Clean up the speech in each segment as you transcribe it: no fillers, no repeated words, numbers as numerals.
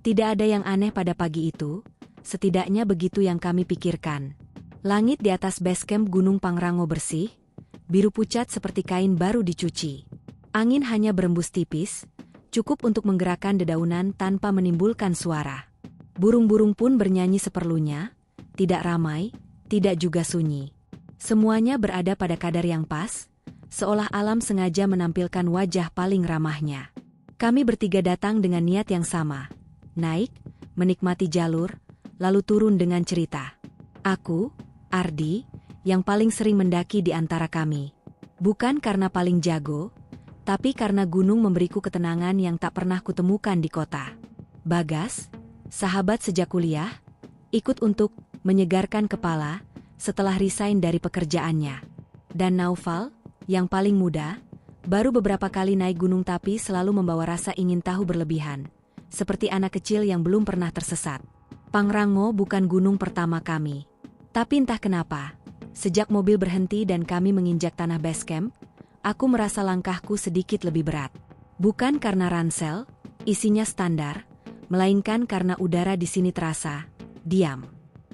Tidak ada yang aneh pada pagi itu, setidaknya begitu yang kami pikirkan. Langit di atas base camp Gunung Pangrango bersih, biru pucat seperti kain baru dicuci. Angin hanya berembus tipis, cukup untuk menggerakkan dedaunan tanpa menimbulkan suara. Burung-burung pun bernyanyi seperlunya, tidak ramai, tidak juga sunyi. Semuanya berada pada kadar yang pas, seolah alam sengaja menampilkan wajah paling ramahnya. Kami bertiga datang dengan niat yang sama. Naik, menikmati jalur, lalu turun dengan cerita. Aku, Ardi, yang paling sering mendaki di antara kami. Bukan karena paling jago, tapi karena gunung memberiku ketenangan yang tak pernah kutemukan di kota. Bagas, sahabat sejak kuliah, ikut untuk menyegarkan kepala setelah resign dari pekerjaannya. Dan Naufal, yang paling muda, baru beberapa kali naik gunung tapi selalu membawa rasa ingin tahu berlebihan, seperti anak kecil yang belum pernah tersesat. Pangrango bukan gunung pertama kami. Tapi entah kenapa, sejak mobil berhenti dan kami menginjak tanah base camp, aku merasa langkahku sedikit lebih berat. Bukan karena ransel, isinya standar, melainkan karena udara di sini terasa diam.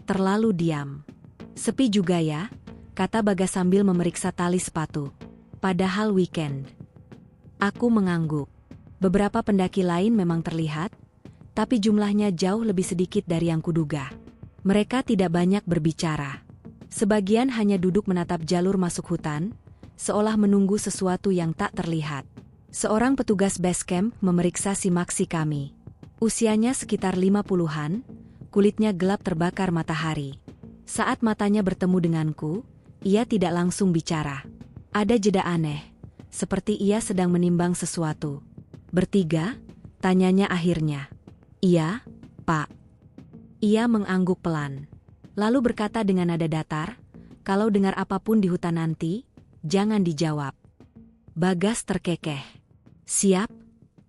Terlalu diam. Sepi juga ya, kata Bagas sambil memeriksa tali sepatu. Padahal weekend. Aku mengangguk. Beberapa pendaki lain memang terlihat, tapi jumlahnya jauh lebih sedikit dari yang kuduga. Mereka tidak banyak berbicara. Sebagian hanya duduk menatap jalur masuk hutan, seolah menunggu sesuatu yang tak terlihat. Seorang petugas base camp memeriksa simaksi kami. Usianya sekitar 50-an, kulitnya gelap terbakar matahari. Saat matanya bertemu denganku, ia tidak langsung bicara. Ada jeda aneh, seperti ia sedang menimbang sesuatu. Bertiga, tanyanya akhirnya. Iya, Pak. Ia mengangguk pelan. Lalu berkata dengan nada datar, kalau dengar apapun di hutan nanti, jangan dijawab. Bagas terkekeh. Siap,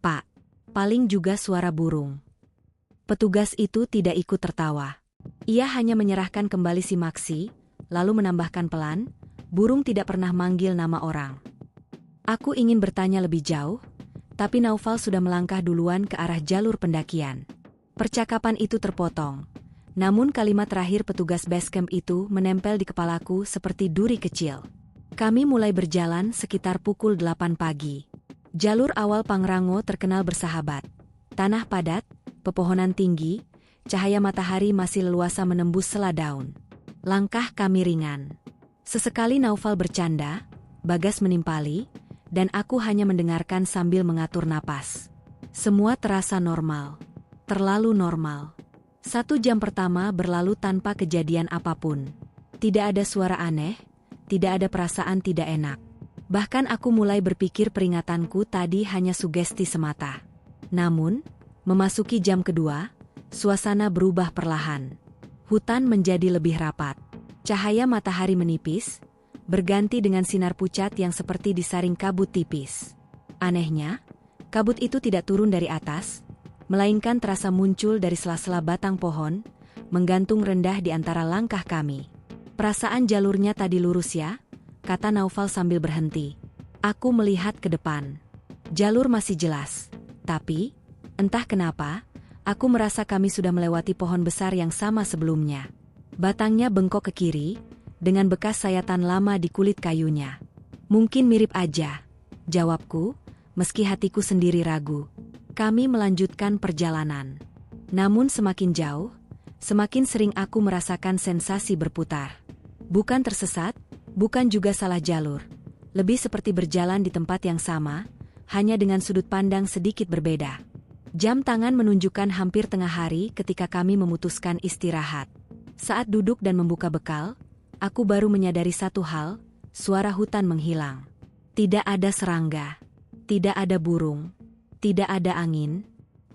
Pak. Paling juga suara burung. Petugas itu tidak ikut tertawa. Ia hanya menyerahkan kembali simaksi, lalu menambahkan pelan, burung tidak pernah manggil nama orang. Aku ingin bertanya lebih jauh, tapi Naufal sudah melangkah duluan ke arah jalur pendakian. Percakapan itu terpotong. Namun kalimat terakhir petugas base camp itu menempel di kepalaku seperti duri kecil. Kami mulai berjalan sekitar pukul 8 pagi. Jalur awal Pangrango terkenal bersahabat. Tanah padat, pepohonan tinggi, cahaya matahari masih leluasa menembus sela daun. Langkah kami ringan. Sesekali Naufal bercanda, Bagas menimpali, dan aku hanya mendengarkan sambil mengatur napas. Semua terasa normal. Terlalu normal. 1 jam pertama berlalu tanpa kejadian apapun. Tidak ada suara aneh, tidak ada perasaan tidak enak. Bahkan aku mulai berpikir peringatanku tadi hanya sugesti semata. Namun, memasuki jam kedua, suasana berubah perlahan. Hutan menjadi lebih rapat. Cahaya matahari menipis, berganti dengan sinar pucat yang seperti disaring kabut tipis. Anehnya, kabut itu tidak turun dari atas, melainkan terasa muncul dari sela-sela batang pohon, menggantung rendah di antara langkah kami. Perasaan jalurnya tadi lurus ya, kata Naufal sambil berhenti. Aku melihat ke depan. Jalur masih jelas, tapi, entah kenapa, aku merasa kami sudah melewati pohon besar yang sama sebelumnya. Batangnya bengkok ke kiri, dengan bekas sayatan lama di kulit kayunya. Mungkin mirip aja, jawabku, meski hatiku sendiri ragu. Kami melanjutkan perjalanan. Namun semakin jauh, semakin sering aku merasakan sensasi berputar. Bukan tersesat, bukan juga salah jalur. Lebih seperti berjalan di tempat yang sama, hanya dengan sudut pandang sedikit berbeda. Jam tangan menunjukkan hampir tengah hari ketika kami memutuskan istirahat. Saat duduk dan membuka bekal, aku baru menyadari satu hal, suara hutan menghilang. Tidak ada serangga, tidak ada burung, tidak ada angin.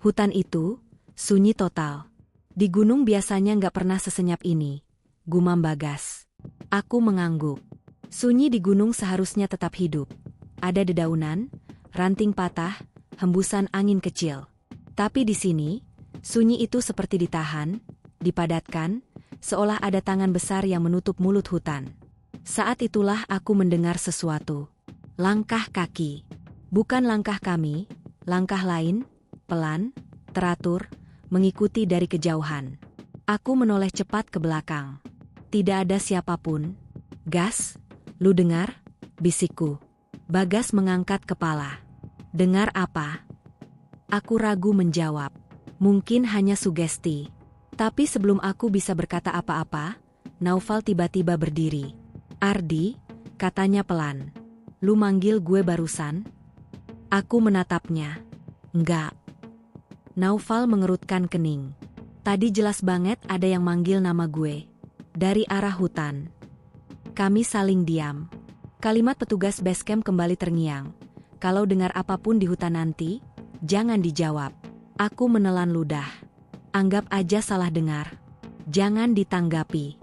Hutan itu sunyi total. Di gunung biasanya nggak pernah sesenyap ini, gumam Bagas. Aku mengangguk. Sunyi di gunung seharusnya tetap hidup. Ada dedaunan, ranting patah, hembusan angin kecil. Tapi di sini, sunyi itu seperti ditahan, dipadatkan, seolah ada tangan besar yang menutup mulut hutan. Saat itulah aku mendengar sesuatu. Langkah kaki. Bukan langkah kami, langkah lain, pelan, teratur, mengikuti dari kejauhan. Aku menoleh cepat ke belakang. Tidak ada siapapun. "Gas, lu dengar?" bisikku. Bagas mengangkat kepala. "Dengar apa?" Aku ragu menjawab. Mungkin hanya sugesti. Tapi sebelum aku bisa berkata apa-apa, Naufal tiba-tiba berdiri. "Ardi," katanya pelan. "Lu manggil gue barusan?" Aku menatapnya. "Enggak." Naufal mengerutkan kening. "Tadi jelas banget ada yang manggil nama gue. Dari arah hutan." Kami saling diam. Kalimat petugas basecamp kembali terngiang. "Kalau dengar apapun di hutan nanti, jangan dijawab." Aku menelan ludah. "Anggap aja salah dengar. Jangan ditanggapi."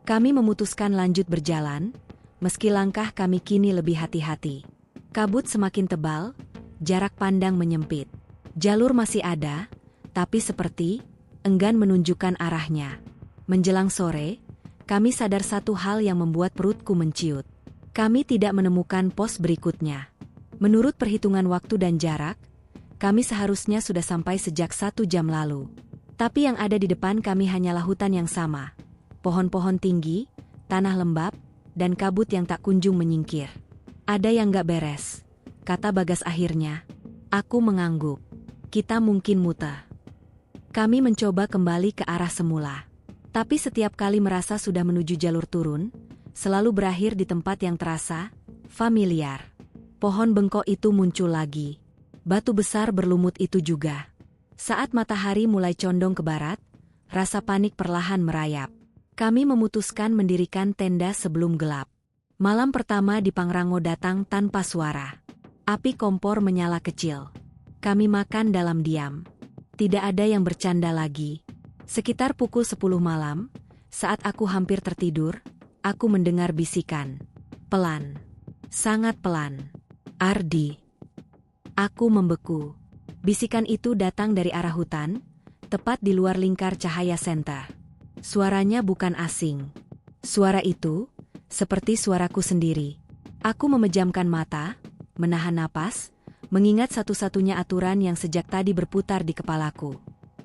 Kami memutuskan lanjut berjalan, meski langkah kami kini lebih hati-hati. Kabut semakin tebal, jarak pandang menyempit. Jalur masih ada, tapi seperti enggan menunjukkan arahnya. Menjelang sore, kami sadar satu hal yang membuat perutku menciut. Kami tidak menemukan pos berikutnya. Menurut perhitungan waktu dan jarak, kami seharusnya sudah sampai sejak 1 jam lalu. Tapi yang ada di depan kami hanyalah hutan yang sama. Pohon-pohon tinggi, tanah lembab, dan kabut yang tak kunjung menyingkir. "Ada yang gak beres," kata Bagas akhirnya. Aku mengangguk. Kita mungkin muter. Kami mencoba kembali ke arah semula. Tapi setiap kali merasa sudah menuju jalur turun, selalu berakhir di tempat yang terasa familiar. Pohon bengkok itu muncul lagi. Batu besar berlumut itu juga. Saat matahari mulai condong ke barat, rasa panik perlahan merayap. Kami memutuskan mendirikan tenda sebelum gelap. Malam pertama di Pangrango datang tanpa suara. Api kompor menyala kecil. Kami makan dalam diam. Tidak ada yang bercanda lagi. Sekitar pukul 10 malam, saat aku hampir tertidur, aku mendengar bisikan. Pelan. Sangat pelan. "Ardi." Aku membeku. Bisikan itu datang dari arah hutan, tepat di luar lingkar cahaya senter. Suaranya bukan asing. Suara itu, seperti suaraku sendiri. Aku memejamkan mata, menahan napas, mengingat satu-satunya aturan yang sejak tadi berputar di kepalaku.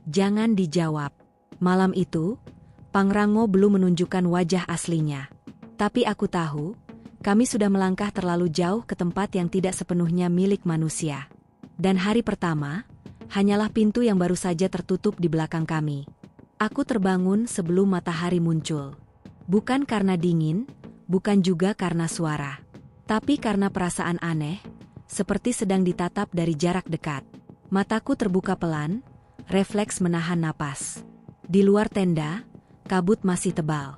Jangan dijawab. Malam itu, Pangrango belum menunjukkan wajah aslinya. Tapi aku tahu, kami sudah melangkah terlalu jauh ke tempat yang tidak sepenuhnya milik manusia. Dan hari pertama, hanyalah pintu yang baru saja tertutup di belakang kami. Aku terbangun sebelum matahari muncul. Bukan karena dingin, bukan juga karena suara. Tapi karena perasaan aneh, seperti sedang ditatap dari jarak dekat. Mataku terbuka pelan, refleks menahan napas. Di luar tenda, kabut masih tebal.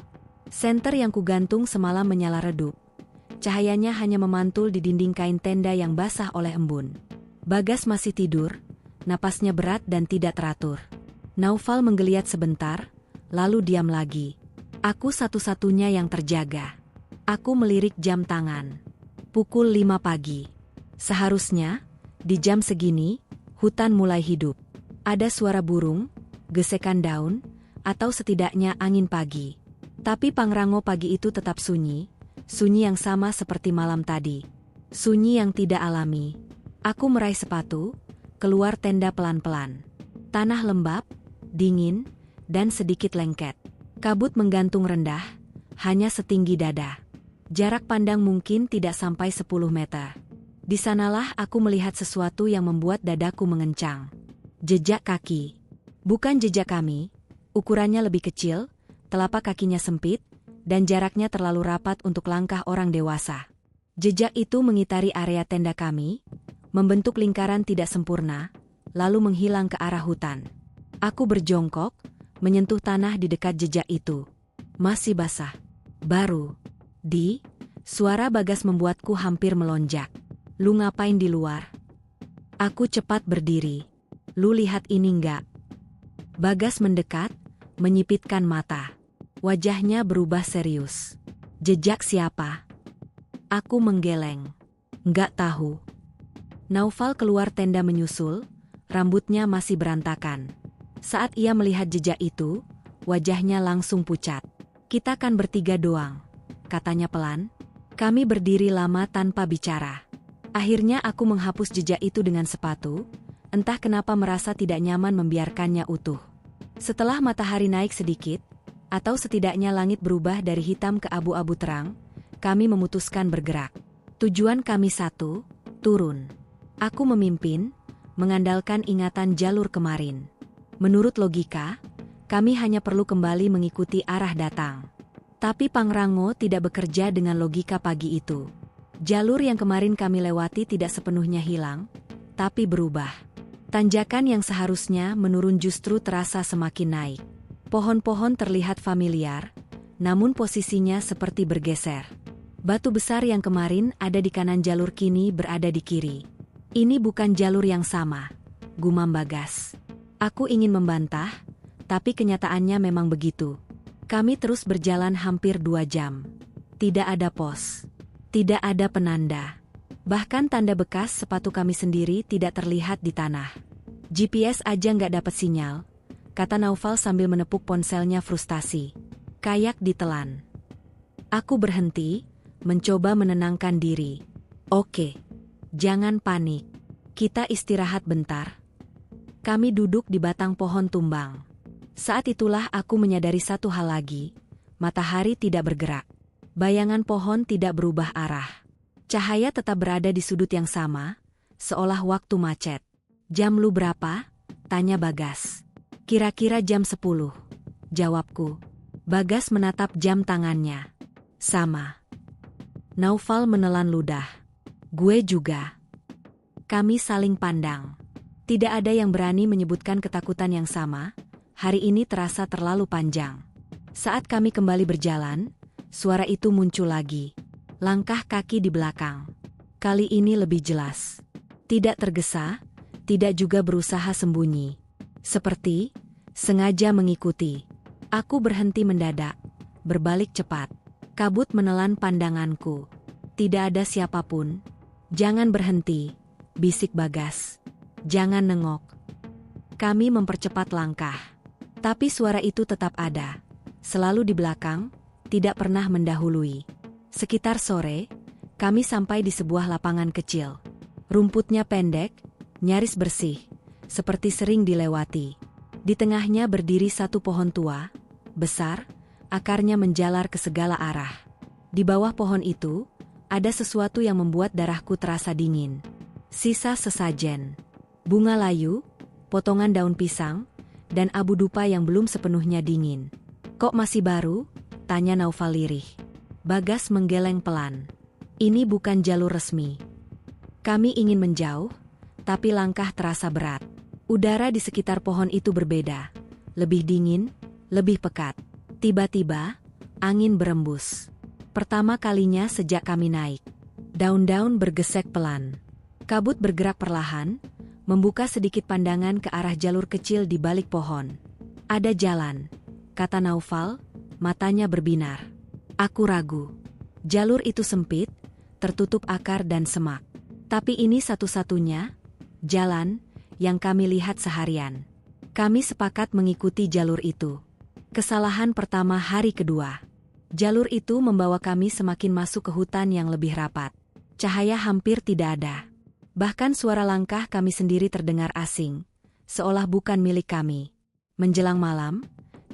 Senter yang kugantung semalam menyala redup. Cahayanya hanya memantul di dinding kain tenda yang basah oleh embun. Bagas masih tidur, napasnya berat dan tidak teratur. Naufal menggeliat sebentar, lalu diam lagi. Aku satu-satunya yang terjaga. Aku melirik jam tangan. Pukul 5 pagi. Seharusnya, di jam segini, hutan mulai hidup. Ada suara burung, gesekan daun, atau setidaknya angin pagi. Tapi Pangrango pagi itu tetap sunyi, sunyi yang sama seperti malam tadi. Sunyi yang tidak alami. Aku meraih sepatu, keluar tenda pelan-pelan. Tanah lembab, dingin, dan sedikit lengket. Kabut menggantung rendah, hanya setinggi dada. Jarak pandang mungkin tidak sampai 10 meter. Di sanalah aku melihat sesuatu yang membuat dadaku mengencang. Jejak kaki. Bukan jejak kami, ukurannya lebih kecil, telapak kakinya sempit, dan jaraknya terlalu rapat untuk langkah orang dewasa. Jejak itu mengitari area tenda kami, membentuk lingkaran tidak sempurna, lalu menghilang ke arah hutan. Aku berjongkok, menyentuh tanah di dekat jejak itu. Masih basah. Baru. Suara Bagas membuatku hampir melonjak. "Lu ngapain di luar?" Aku cepat berdiri. "Lu lihat ini enggak?" Bagas mendekat, menyipitkan mata. Wajahnya berubah serius. "Jejak siapa?" Aku menggeleng. "Enggak tahu." Naufal keluar tenda menyusul, rambutnya masih berantakan. Saat ia melihat jejak itu, wajahnya langsung pucat. "Kita kan bertiga doang," katanya pelan. Kami berdiri lama tanpa bicara. Akhirnya aku menghapus jejak itu dengan sepatu, Entah kenapa merasa tidak nyaman membiarkannya utuh. Setelah matahari naik sedikit, atau setidaknya langit berubah dari hitam ke abu-abu terang, kami memutuskan bergerak. Tujuan kami satu, turun. Aku memimpin, mengandalkan ingatan jalur kemarin. Menurut logika, kami hanya perlu kembali mengikuti arah datang. Tapi Pangrango tidak bekerja dengan logika pagi itu. Jalur yang kemarin kami lewati tidak sepenuhnya hilang, tapi berubah. Tanjakan yang seharusnya menurun justru terasa semakin naik. Pohon-pohon terlihat familiar, namun posisinya seperti bergeser. Batu besar yang kemarin ada di kanan jalur kini berada di kiri. Ini bukan jalur yang sama, gumam Bagas. Aku ingin membantah, tapi kenyataannya memang begitu. Kami terus berjalan hampir 2 jam. Tidak ada pos. Tidak ada penanda. Bahkan tanda bekas sepatu kami sendiri tidak terlihat di tanah. GPS aja nggak dapat sinyal, kata Naufal sambil menepuk ponselnya frustasi. Kayak ditelan. Aku berhenti, mencoba menenangkan diri. Oke, jangan panik. Kita istirahat bentar. Kami duduk di batang pohon tumbang. Saat itulah aku menyadari satu hal lagi. Matahari tidak bergerak. Bayangan pohon tidak berubah arah. Cahaya tetap berada di sudut yang sama, seolah waktu macet. Jam lu berapa? Tanya Bagas. Kira-kira jam 10. Jawabku. Bagas menatap jam tangannya. Sama. Naufal menelan ludah. Gue juga. Kami saling pandang. Tidak ada yang berani menyebutkan ketakutan yang sama. Hari ini terasa terlalu panjang. Saat kami kembali berjalan, suara itu muncul lagi. Langkah kaki di belakang. Kali ini lebih jelas. Tidak tergesa, tidak juga berusaha sembunyi. Seperti sengaja mengikuti. Aku berhenti mendadak, berbalik cepat. Kabut menelan pandanganku. Tidak ada siapapun. Jangan berhenti, bisik Bagas. Jangan nengok. Kami mempercepat langkah. Tapi suara itu tetap ada. Selalu di belakang, tidak pernah mendahului. Sekitar sore, kami sampai di sebuah lapangan kecil. Rumputnya pendek, nyaris bersih, seperti sering dilewati. Di tengahnya berdiri satu pohon tua, besar, akarnya menjalar ke segala arah. Di bawah pohon itu, ada sesuatu yang membuat darahku terasa dingin. Sisa sesajen, bunga layu, potongan daun pisang, dan abu dupa yang belum sepenuhnya dingin. Kok masih baru? Tanya Naufal lirih. Bagas menggeleng pelan. Ini bukan jalur resmi. Kami ingin menjauh, tapi langkah terasa berat. Udara di sekitar pohon itu berbeda. Lebih dingin, lebih pekat. Tiba-tiba, angin berembus. Pertama kalinya sejak kami naik. Daun-daun bergesek pelan. Kabut bergerak perlahan, membuka sedikit pandangan ke arah jalur kecil di balik pohon. Ada jalan, kata Naufal, matanya berbinar. Aku ragu. Jalur itu sempit, tertutup akar dan semak. Tapi ini satu-satunya jalan yang kami lihat seharian. Kami sepakat mengikuti jalur itu. Kesalahan pertama hari kedua. Jalur itu membawa kami semakin masuk ke hutan yang lebih rapat. Cahaya hampir tidak ada. Bahkan suara langkah kami sendiri terdengar asing, seolah bukan milik kami. Menjelang malam,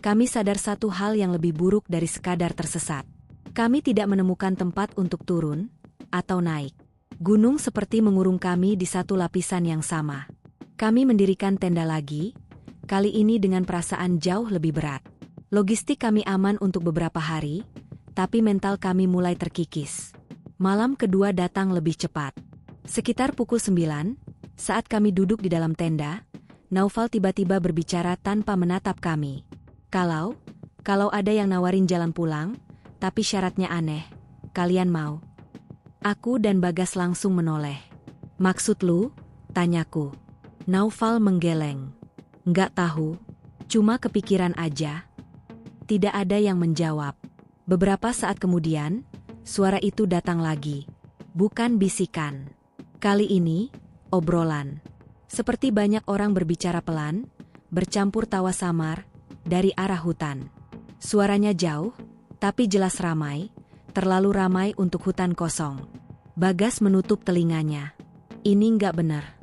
kami sadar satu hal yang lebih buruk dari sekadar tersesat. Kami tidak menemukan tempat untuk turun atau naik. Gunung seperti mengurung kami di satu lapisan yang sama. Kami mendirikan tenda lagi, kali ini dengan perasaan jauh lebih berat. Logistik kami aman untuk beberapa hari, tapi mental kami mulai terkikis. Malam kedua datang lebih cepat. Sekitar pukul 9, saat kami duduk di dalam tenda, Naufal tiba-tiba berbicara tanpa menatap kami. Kalau ada yang nawarin jalan pulang, tapi syaratnya aneh, kalian mau? Aku dan Bagas langsung menoleh. Maksud lu? Tanyaku. Naufal menggeleng. Nggak tahu, cuma kepikiran aja. Tidak ada yang menjawab. Beberapa saat kemudian, suara itu datang lagi. Bukan bisikan. Kali ini, obrolan. Seperti banyak orang berbicara pelan, bercampur tawa samar, dari arah hutan. Suaranya jauh, tapi jelas ramai, terlalu ramai untuk hutan kosong. Bagas menutup telinganya. Ini nggak benar.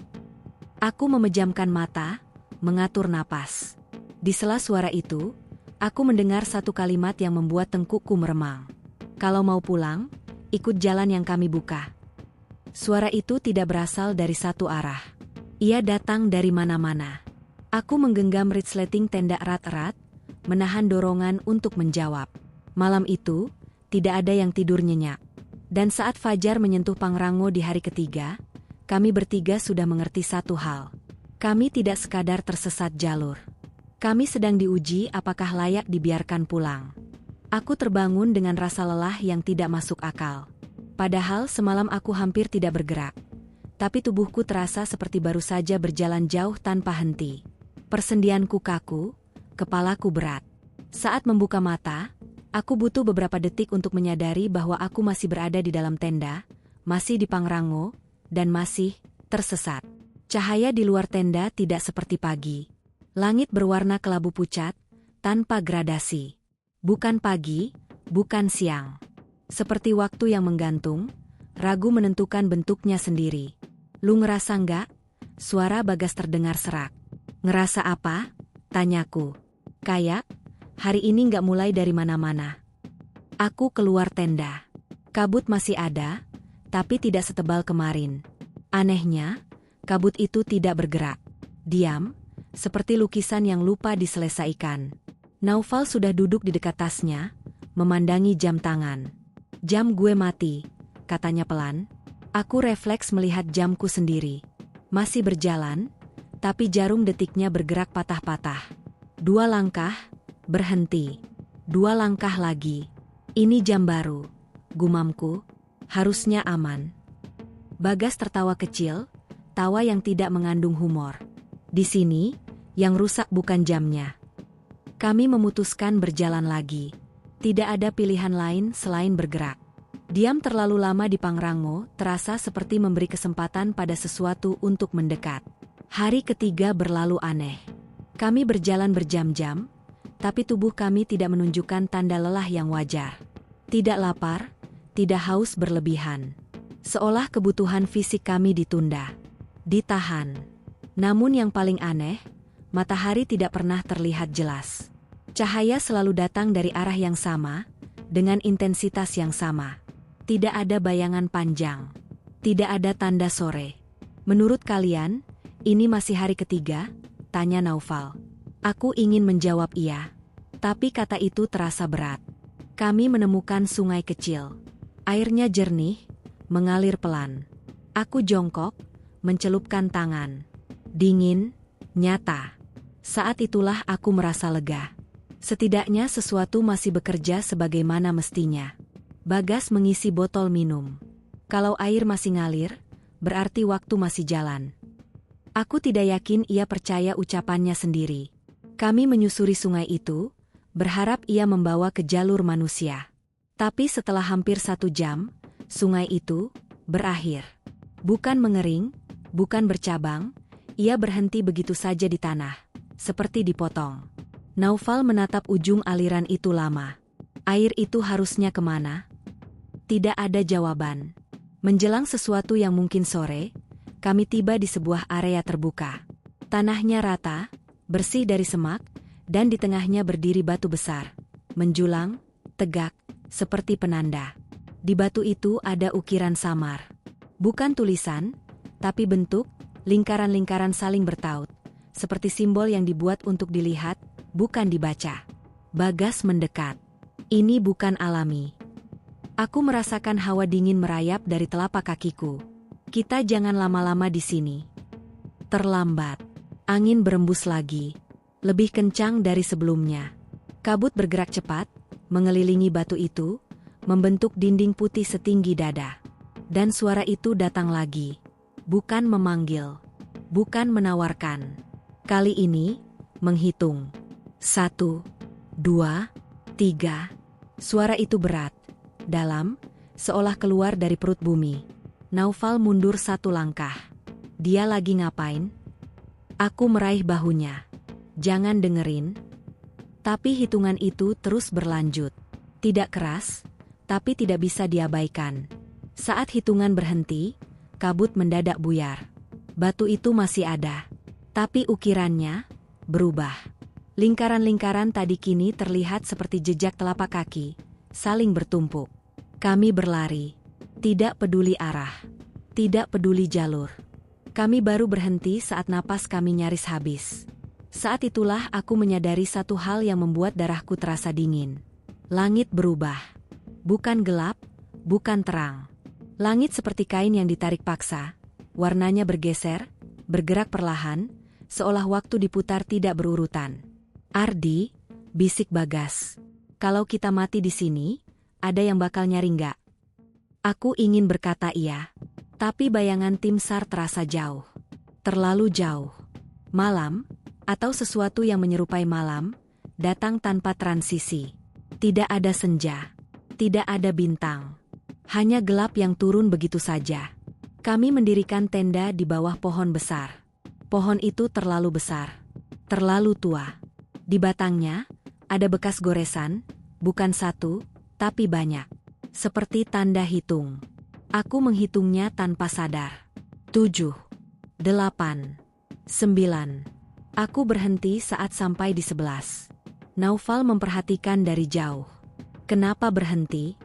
Aku memejamkan mata, mengatur napas. Di sela suara itu, aku mendengar satu kalimat yang membuat tengkukku meremang. Kalau mau pulang, ikut jalan yang kami buka. Suara itu tidak berasal dari satu arah. Ia datang dari mana-mana. Aku menggenggam resleting tenda erat-erat, menahan dorongan untuk menjawab. Malam itu, tidak ada yang tidur nyenyak. Dan saat fajar menyentuh Pangrango di hari ketiga, kami bertiga sudah mengerti satu hal. Kami tidak sekadar tersesat jalur. Kami sedang diuji apakah layak dibiarkan pulang. Aku terbangun dengan rasa lelah yang tidak masuk akal. Padahal semalam aku hampir tidak bergerak. Tapi tubuhku terasa seperti baru saja berjalan jauh tanpa henti. Persendianku kaku, kepalaku berat. Saat membuka mata, aku butuh beberapa detik untuk menyadari bahwa aku masih berada di dalam tenda, masih di Pangrango, dan masih tersesat. Cahaya di luar tenda tidak seperti pagi. Langit berwarna kelabu pucat, tanpa gradasi. Bukan pagi, bukan siang. Seperti waktu yang menggantung, ragu menentukan bentuknya sendiri. Lu ngerasa nggak? Suara Bagas terdengar serak. Ngerasa apa? Tanyaku. Kayak, hari ini nggak mulai dari mana-mana. Aku keluar tenda. Kabut masih ada, tapi tidak setebal kemarin. Anehnya, kabut itu tidak bergerak. Diam, seperti lukisan yang lupa diselesaikan. Naufal sudah duduk di dekat tasnya, memandangi jam tangan. Jam gue mati, katanya pelan. Aku refleks melihat jamku sendiri. Masih berjalan, tapi jarum detiknya bergerak patah-patah. 2 langkah, berhenti. 2 langkah lagi. Ini jam baru, gumamku. Harusnya aman. Bagas tertawa kecil, tawa yang tidak mengandung humor. Di sini, yang rusak bukan jamnya. Kami memutuskan berjalan lagi. Tidak ada pilihan lain selain bergerak. Diam terlalu lama di Pangrango terasa seperti memberi kesempatan pada sesuatu untuk mendekat. Hari ketiga berlalu aneh. Kami berjalan berjam-jam, tapi tubuh kami tidak menunjukkan tanda lelah yang wajar. Tidak lapar, tidak haus berlebihan. Seolah kebutuhan fisik kami ditunda. Ditahan. Namun yang paling aneh, matahari tidak pernah terlihat jelas. Cahaya selalu datang dari arah yang sama, dengan intensitas yang sama. Tidak ada bayangan panjang. Tidak ada tanda sore. Menurut kalian, ini masih hari ketiga? Tanya Naufal. Aku ingin menjawab iya. Tapi kata itu terasa berat. Kami menemukan sungai kecil. Airnya jernih, mengalir pelan. Aku jongkok, mencelupkan tangan. Dingin, nyata. Saat itulah aku merasa lega. Setidaknya sesuatu masih bekerja sebagaimana mestinya. Bagas mengisi botol minum. Kalau air masih ngalir, berarti waktu masih jalan. Aku tidak yakin ia percaya ucapannya sendiri. Kami menyusuri sungai itu, berharap ia membawa ke jalur manusia. Tapi setelah hampir 1 jam, sungai itu berakhir. Bukan mengering, bukan bercabang, ia berhenti begitu saja di tanah, seperti dipotong. Naufal menatap ujung aliran itu lama. Air itu harusnya kemana? Tidak ada jawaban. Menjelang sesuatu yang mungkin sore, kami tiba di sebuah area terbuka. Tanahnya rata, bersih dari semak, dan di tengahnya berdiri batu besar, menjulang, tegak, seperti penanda. Di batu itu ada ukiran samar. Bukan tulisan, tapi bentuk, lingkaran-lingkaran saling bertaut, seperti simbol yang dibuat untuk dilihat, bukan dibaca. Bagas mendekat. Ini bukan alami. Aku merasakan hawa dingin merayap dari telapak kakiku. Kita jangan lama-lama di sini. Terlambat. Angin berembus lagi. Lebih kencang dari sebelumnya. Kabut bergerak cepat, mengelilingi batu itu, membentuk dinding putih setinggi dada. Dan suara itu datang lagi. Bukan memanggil. Bukan menawarkan. Kali ini, menghitung. 1, 2, 3. Suara itu berat. Dalam, seolah keluar dari perut bumi. Naufal mundur 1 langkah. Dia lagi ngapain? Aku meraih bahunya. Jangan dengerin. Tapi hitungan itu terus berlanjut. Tidak keras, tapi tidak bisa diabaikan. Saat hitungan berhenti, kabut mendadak buyar. Batu itu masih ada. Tapi ukirannya berubah. Lingkaran-lingkaran tadi kini terlihat seperti jejak telapak kaki, saling bertumpuk. Kami berlari. Tidak peduli arah. Tidak peduli jalur. Kami baru berhenti saat napas kami nyaris habis. Saat itulah aku menyadari satu hal yang membuat darahku terasa dingin. Langit berubah. Bukan gelap, bukan terang. Langit seperti kain yang ditarik paksa. Warnanya bergeser, bergerak perlahan, seolah waktu diputar tidak berurutan. "Ardi," bisik Bagas. "Kalau kita mati di sini, ada yang bakal nyari nggak?" Aku ingin berkata iya. Tapi bayangan tim SAR terasa jauh. Terlalu jauh. Malam, atau sesuatu yang menyerupai malam, datang tanpa transisi. Tidak ada senja. Tidak ada bintang. Hanya gelap yang turun begitu saja. Kami mendirikan tenda di bawah pohon besar. Pohon itu terlalu besar. Terlalu tua. Di batangnya, ada bekas goresan, bukan satu, tapi banyak. Seperti tanda hitung. Aku menghitungnya tanpa sadar. 7, 8, 9. Aku berhenti saat sampai di 11. Naufal memperhatikan dari jauh. "Kenapa berhenti?"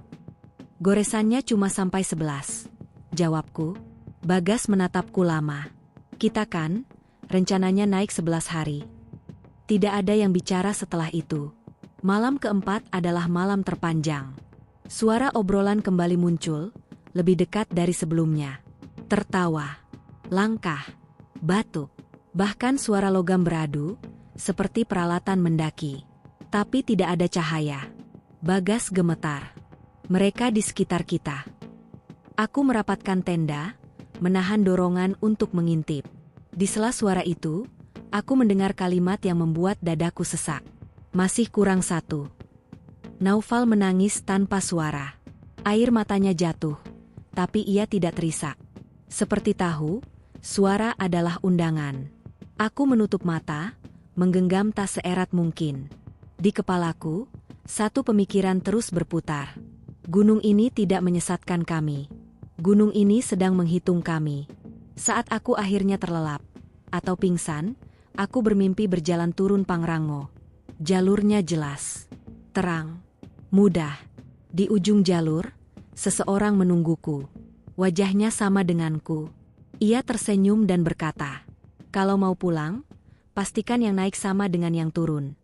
"Goresannya cuma sampai 11. Jawabku. Bagas menatapku lama. "Kita kan, rencananya naik 11 hari. Tidak ada yang bicara setelah itu. Malam keempat adalah malam terpanjang." Suara obrolan kembali muncul, lebih dekat dari sebelumnya. Tertawa, langkah, batuk, bahkan suara logam beradu, seperti peralatan mendaki. Tapi tidak ada cahaya. Bagas gemetar. Mereka di sekitar kita. Aku merapatkan tenda, menahan dorongan untuk mengintip. Di sela suara itu, aku mendengar kalimat yang membuat dadaku sesak. "Masih kurang satu." Naufal menangis tanpa suara. Air matanya jatuh, tapi ia tidak terisak. Seperti tahu, suara adalah undangan. Aku menutup mata, menggenggam tas seerat mungkin. Di kepalaku, satu pemikiran terus berputar. Gunung ini tidak menyesatkan kami. Gunung ini sedang menghitung kami. Saat aku akhirnya terlelap, atau pingsan, aku bermimpi berjalan turun Pangrango. Jalurnya jelas, terang, mudah. Di ujung jalur, seseorang menungguku. Wajahnya sama denganku. Ia tersenyum dan berkata, "Kalau mau pulang, pastikan yang naik sama dengan yang turun."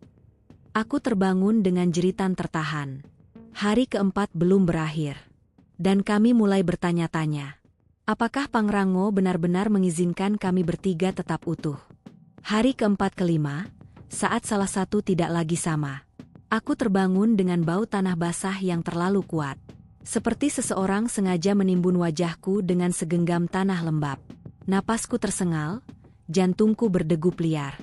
Aku terbangun dengan jeritan tertahan. Hari keempat belum berakhir. Dan kami mulai bertanya-tanya. Apakah Pangrango benar-benar mengizinkan kami bertiga tetap utuh? Hari keempat kelima, saat salah satu tidak lagi sama. Aku terbangun dengan bau tanah basah yang terlalu kuat. Seperti seseorang sengaja menimbun wajahku dengan segenggam tanah lembab. Napasku tersengal, jantungku berdegup liar.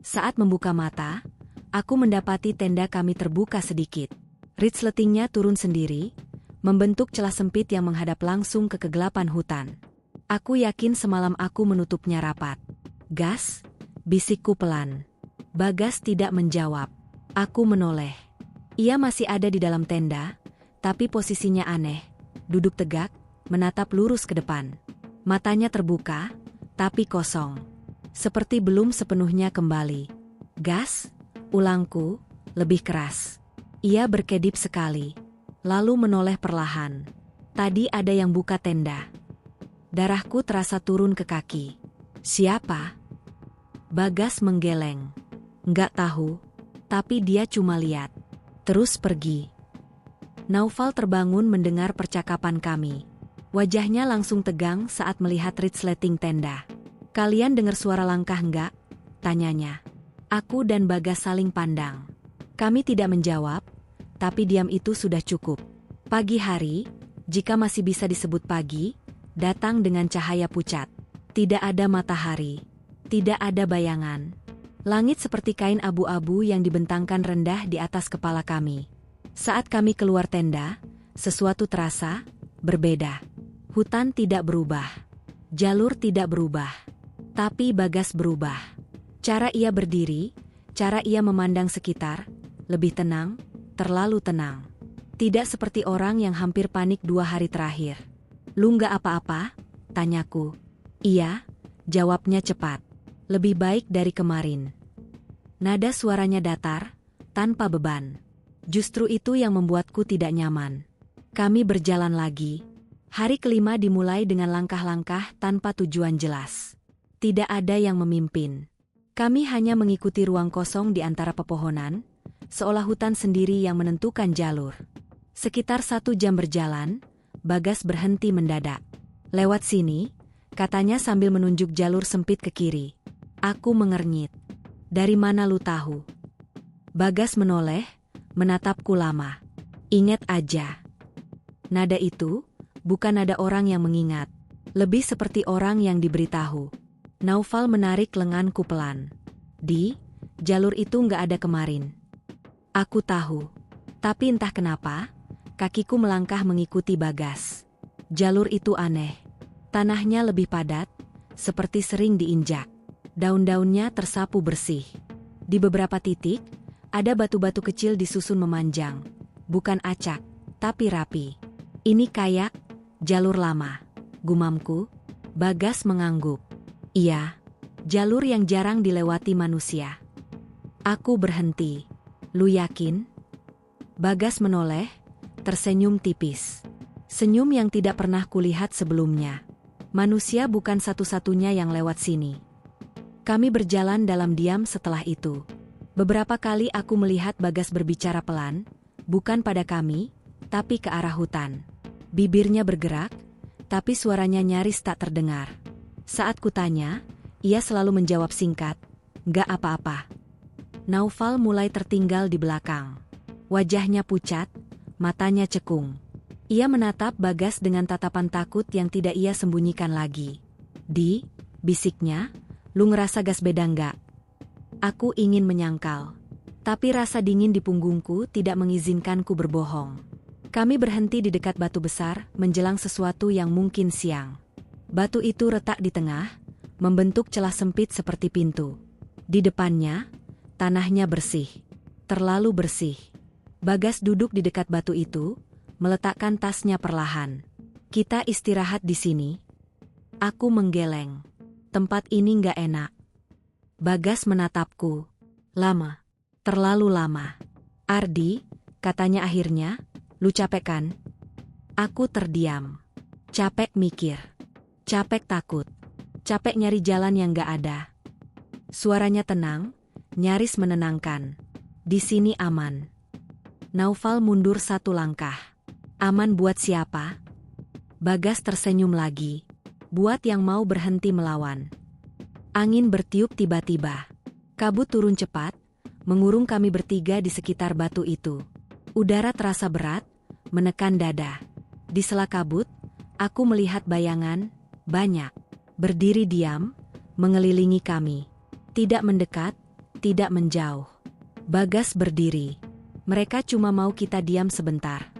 Saat membuka mata, aku mendapati tenda kami terbuka sedikit. Resletingnya turun sendiri, membentuk celah sempit yang menghadap langsung ke kegelapan hutan. Aku yakin semalam aku menutupnya rapat. "Gas?" bisikku pelan. Bagas tidak menjawab. Aku menoleh. Ia masih ada di dalam tenda, tapi posisinya aneh. Duduk tegak, menatap lurus ke depan. Matanya terbuka, tapi kosong. Seperti belum sepenuhnya kembali. "Gas?" ulangku, lebih keras. Ia berkedip sekali, lalu menoleh perlahan. Tadi ada yang buka tenda. Darahku terasa turun ke kaki. "Siapa?" Bagas menggeleng. "Nggak tahu, tapi dia cuma lihat. Terus pergi." Naufal terbangun mendengar percakapan kami. Wajahnya langsung tegang saat melihat resleting tenda. "Kalian dengar suara langkah nggak?" tanyanya. Aku dan Bagas saling pandang. Kami tidak menjawab, tapi diam itu sudah cukup. Pagi hari, jika masih bisa disebut pagi, datang dengan cahaya pucat. Tidak ada matahari. Tidak ada bayangan. Langit seperti kain abu-abu yang dibentangkan rendah di atas kepala kami. Saat kami keluar tenda, sesuatu terasa berbeda. Hutan tidak berubah. Jalur tidak berubah. Tapi Bagas berubah. Cara ia berdiri, cara ia memandang sekitar, lebih tenang, terlalu tenang. Tidak seperti orang yang hampir panik 2 hari terakhir. "Lu nggak apa-apa?" tanyaku. "Iya, Jawabnya cepat. Lebih baik dari kemarin. Nada suaranya datar, tanpa beban. Justru itu yang membuatku tidak nyaman. Kami berjalan lagi. Hari kelima dimulai dengan langkah-langkah tanpa tujuan jelas. Tidak ada yang memimpin. Kami hanya mengikuti ruang kosong di antara pepohonan, seolah hutan sendiri yang menentukan jalur. Sekitar 1 jam berjalan, Bagas berhenti mendadak. Lewat sini, katanya sambil menunjuk jalur sempit ke kiri. Aku mengernyit. Dari mana lu tahu? Bagas menoleh, menatapku lama. Ingat aja. Nada itu, bukan nada orang yang mengingat. Lebih seperti orang yang diberitahu. Naufal menarik lenganku pelan. Jalur itu nggak ada kemarin. Aku tahu. Tapi entah kenapa, kakiku melangkah mengikuti Bagas. Jalur itu aneh. Tanahnya lebih padat, seperti sering diinjak. Daun-daunnya tersapu bersih. Di beberapa titik, ada batu-batu kecil disusun memanjang. Bukan acak, tapi rapi. Ini kayak jalur lama, gumamku. Bagas mengangguk. Iya, jalur yang jarang dilewati manusia. Aku berhenti. Lu yakin? Bagas menoleh, tersenyum tipis. Senyum yang tidak pernah kulihat sebelumnya. Manusia bukan satu-satunya yang lewat sini. Kami berjalan dalam diam setelah itu. Beberapa kali aku melihat Bagas berbicara pelan, bukan pada kami, tapi ke arah hutan. Bibirnya bergerak, tapi suaranya nyaris tak terdengar. Saat kutanya, ia selalu menjawab singkat, "Nggak apa-apa." Naufal mulai tertinggal di belakang. Wajahnya pucat, matanya cekung. Ia menatap Bagas dengan tatapan takut yang tidak ia sembunyikan lagi. Bisiknya, "Lu ngerasa gas beda nggak?" Aku ingin menyangkal. Tapi rasa dingin di punggungku tidak mengizinkanku berbohong. Kami berhenti di dekat batu besar, menjelang sesuatu yang mungkin siang. Batu itu retak di tengah, membentuk celah sempit seperti pintu. Di depannya, tanahnya bersih. Terlalu bersih. Bagas duduk di dekat batu itu, meletakkan tasnya perlahan. "Kita istirahat di sini." Aku menggeleng. Tempat ini nggak enak. Bagas menatapku. "Lama. Terlalu lama." "Ardi," katanya akhirnya, "lu capek kan?" Aku terdiam. Capek mikir. Capek takut. Capek nyari jalan yang nggak ada. Suaranya tenang, nyaris menenangkan. "Di sini aman." Naufal mundur 1 langkah. "Aman buat siapa?" Bagas tersenyum lagi. "Buat yang mau berhenti melawan." Angin bertiup tiba-tiba. Kabut turun cepat, mengurung kami bertiga di sekitar batu itu. Udara terasa berat, menekan dada. Di sela kabut, aku melihat bayangan, banyak. Berdiri diam, mengelilingi kami. Tidak mendekat, tidak menjauh. Bagas berdiri. Mereka cuma mau kita diam sebentar.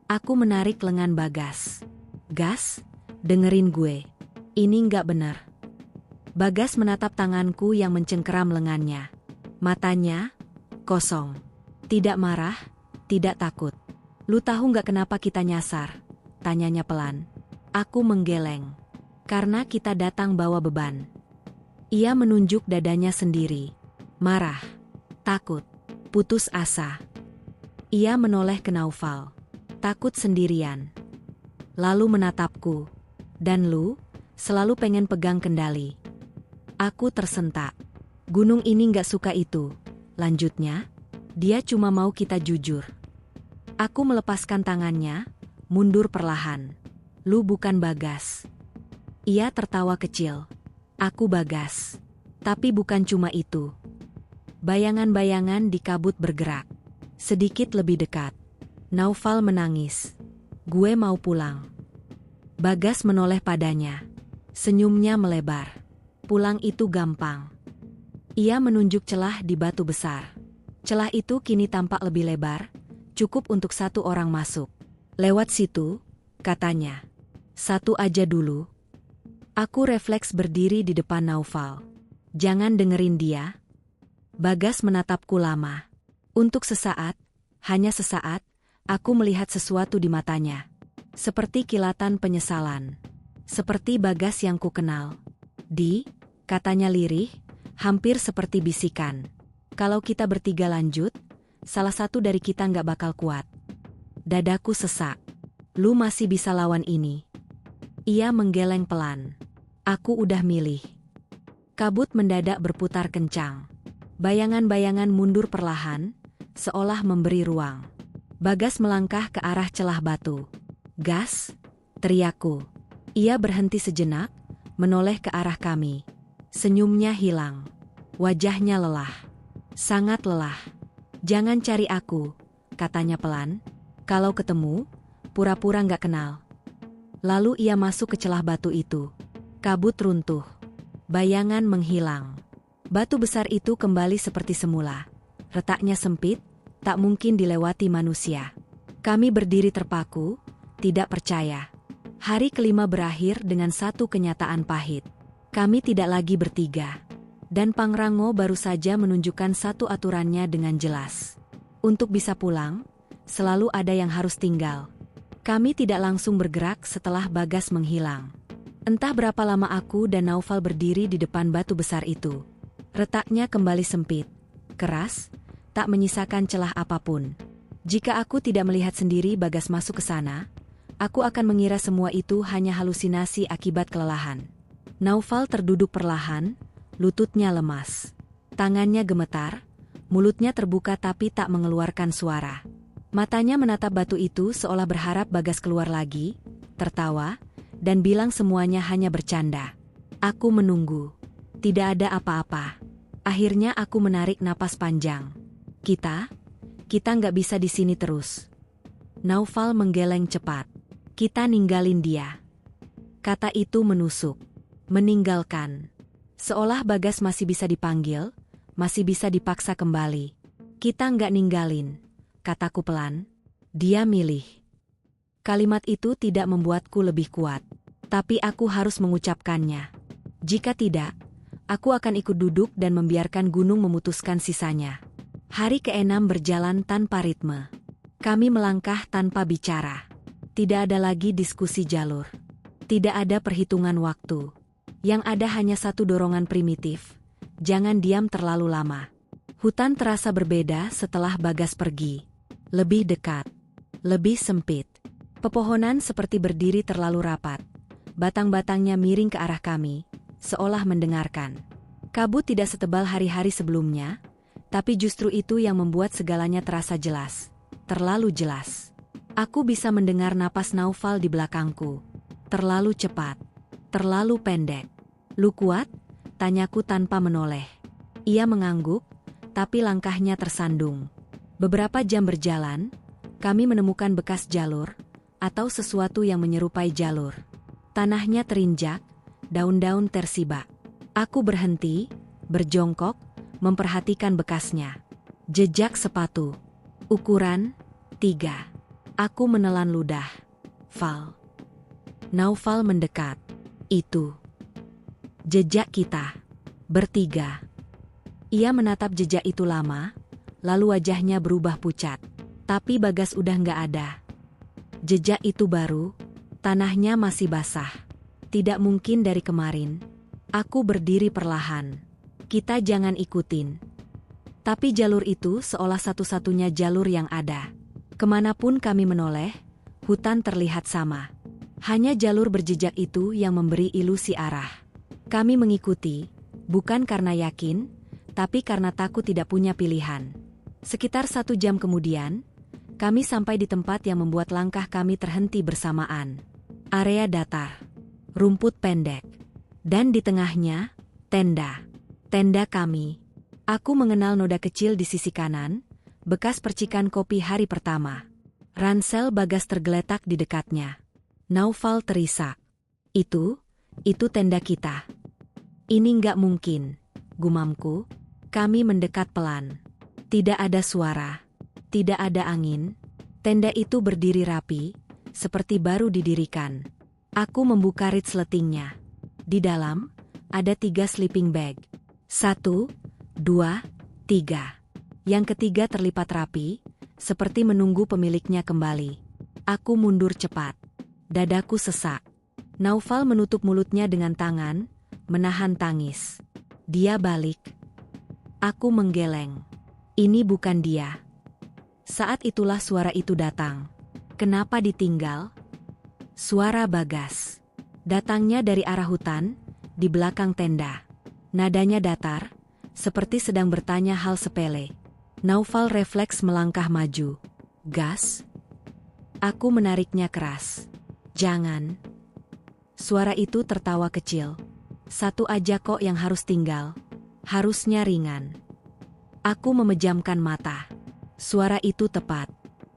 Aku menarik lengan Bagas. "Gas, dengerin gue. Ini nggak benar." Bagas menatap tanganku yang mencengkeram lengannya. Matanya kosong. Tidak marah, tidak takut. "Lu tahu nggak kenapa kita nyasar?" tanyanya pelan. Aku menggeleng. "Karena kita datang bawa beban." Ia menunjuk dadanya sendiri. Marah, takut, putus asa. Ia menoleh ke Naufal. Takut sendirian. Lalu menatapku. "Dan lu, selalu pengen pegang kendali." Aku tersentak. "Gunung ini nggak suka itu," lanjutnya. "Dia cuma mau kita jujur." Aku melepaskan tangannya, mundur perlahan. "Lu bukan Bagas." Ia tertawa kecil. "Aku Bagas." Tapi bukan cuma itu. Bayangan-bayangan di kabut bergerak. Sedikit lebih dekat. Naufal menangis. "Gue mau pulang." Bagas menoleh padanya. Senyumnya melebar. "Pulang itu gampang." Ia menunjuk celah di batu besar. Celah itu kini tampak lebih lebar, cukup untuk 1 orang masuk. "Lewat situ," katanya. "1 aja dulu." Aku refleks berdiri di depan Naufal. "Jangan dengerin dia." Bagas menatapku lama. Untuk sesaat, hanya sesaat, aku melihat sesuatu di matanya. Seperti kilatan penyesalan. Seperti Bagas yang kukenal. Katanya lirih, hampir seperti bisikan. Kalau kita bertiga lanjut, salah satu dari kita nggak bakal kuat. Dadaku sesak. Lu masih bisa lawan ini. Ia menggeleng pelan. Aku udah milih. Kabut mendadak berputar kencang. Bayangan-bayangan mundur perlahan, seolah memberi ruang. Bagas melangkah ke arah celah batu. Gas, teriakku. Ia berhenti sejenak, menoleh ke arah kami. Senyumnya hilang. Wajahnya lelah. Sangat lelah. Jangan cari aku, katanya pelan. Kalau ketemu, pura-pura nggak kenal. Lalu ia masuk ke celah batu itu. Kabut runtuh. Bayangan menghilang. Batu besar itu kembali seperti semula. Retaknya sempit, tak mungkin dilewati manusia. Kami berdiri terpaku, tidak percaya. Hari kelima berakhir dengan satu kenyataan pahit. Kami tidak lagi bertiga. Dan Pangrango baru saja menunjukkan satu aturannya dengan jelas. Untuk bisa pulang, selalu ada yang harus tinggal. Kami tidak langsung bergerak setelah Bagas menghilang. Entah berapa lama aku dan Naufal berdiri di depan batu besar itu. Retaknya kembali sempit, keras, tak menyisakan celah apapun. Jika aku tidak melihat sendiri Bagas masuk ke sana, aku akan mengira semua itu hanya halusinasi akibat kelelahan. Naufal terduduk perlahan, lututnya lemas. Tangannya gemetar, mulutnya terbuka tapi tak mengeluarkan suara. Matanya menatap batu itu seolah berharap Bagas keluar lagi, tertawa, dan bilang semuanya hanya bercanda. Aku menunggu. Tidak ada apa-apa. Akhirnya aku menarik napas panjang. Kita nggak bisa di sini terus. Naufal menggeleng cepat. Kita ninggalin dia. Kata itu menusuk. Meninggalkan. Seolah Bagas masih bisa dipanggil, masih bisa dipaksa kembali. Kita nggak ninggalin, kataku pelan. Dia milih. Kalimat itu tidak membuatku lebih kuat. Tapi aku harus mengucapkannya. Jika tidak, aku akan ikut duduk dan membiarkan gunung memutuskan sisanya. Hari ke-6 berjalan tanpa ritme. Kami melangkah tanpa bicara. Tidak ada lagi diskusi jalur. Tidak ada perhitungan waktu. Yang ada hanya satu dorongan primitif. Jangan diam terlalu lama. Hutan terasa berbeda setelah Bagas pergi. Lebih dekat. Lebih sempit. Pepohonan seperti berdiri terlalu rapat. Batang-batangnya miring ke arah kami, seolah mendengarkan. Kabut tidak setebal hari-hari sebelumnya, tapi justru itu yang membuat segalanya terasa jelas. Terlalu jelas. Aku bisa mendengar napas Naufal di belakangku. Terlalu cepat. Terlalu pendek. Lu kuat? Tanyaku tanpa menoleh. Ia mengangguk, tapi langkahnya tersandung. Beberapa jam berjalan, kami menemukan bekas jalur, atau sesuatu yang menyerupai jalur. Tanahnya terinjak, daun-daun tersibak. Aku berhenti, berjongkok, memperhatikan bekasnya. Jejak sepatu. Ukuran 3. Aku menelan ludah. Val. Naufal mendekat. Itu. Jejak kita. Bertiga. Ia menatap jejak itu lama, lalu wajahnya berubah pucat. Tapi Bagas udah nggak ada. Jejak itu baru, tanahnya masih basah. Tidak mungkin dari kemarin. Aku berdiri perlahan. Kita jangan ikutin. Tapi jalur itu seolah satu-satunya jalur yang ada. Kemanapun kami menoleh, hutan terlihat sama. Hanya jalur berjejak itu yang memberi ilusi arah. Kami mengikuti, bukan karena yakin, tapi karena takut tidak punya pilihan. Sekitar 1 jam kemudian, kami sampai di tempat yang membuat langkah kami terhenti bersamaan. Area datar, rumput pendek, dan di tengahnya, tenda. Tenda kami. Aku mengenal noda kecil di sisi kanan, bekas percikan kopi hari pertama. Ransel Bagas tergeletak di dekatnya. Naufal terisak. Itu tenda kita. Ini nggak mungkin, gumamku. Kami mendekat pelan. Tidak ada suara. Tidak ada angin. Tenda itu berdiri rapi, seperti baru didirikan. Aku membuka resletingnya. Di dalam, ada 3 sleeping bag. 1, 2, 3. Yang ketiga terlipat rapi, seperti menunggu pemiliknya kembali. Aku mundur cepat. Dadaku sesak. Naufal menutup mulutnya dengan tangan, menahan tangis. Dia balik. Aku menggeleng. Ini bukan dia. Saat itulah suara itu datang. Kenapa ditinggal? Suara Bagas. Datangnya dari arah hutan, di belakang tenda. Nadanya datar, seperti sedang bertanya hal sepele. Naufal refleks melangkah maju. Gas? Aku menariknya keras. Jangan. Suara itu tertawa kecil. Satu aja kok yang harus tinggal. Harusnya ringan. Aku memejamkan mata. Suara itu tepat.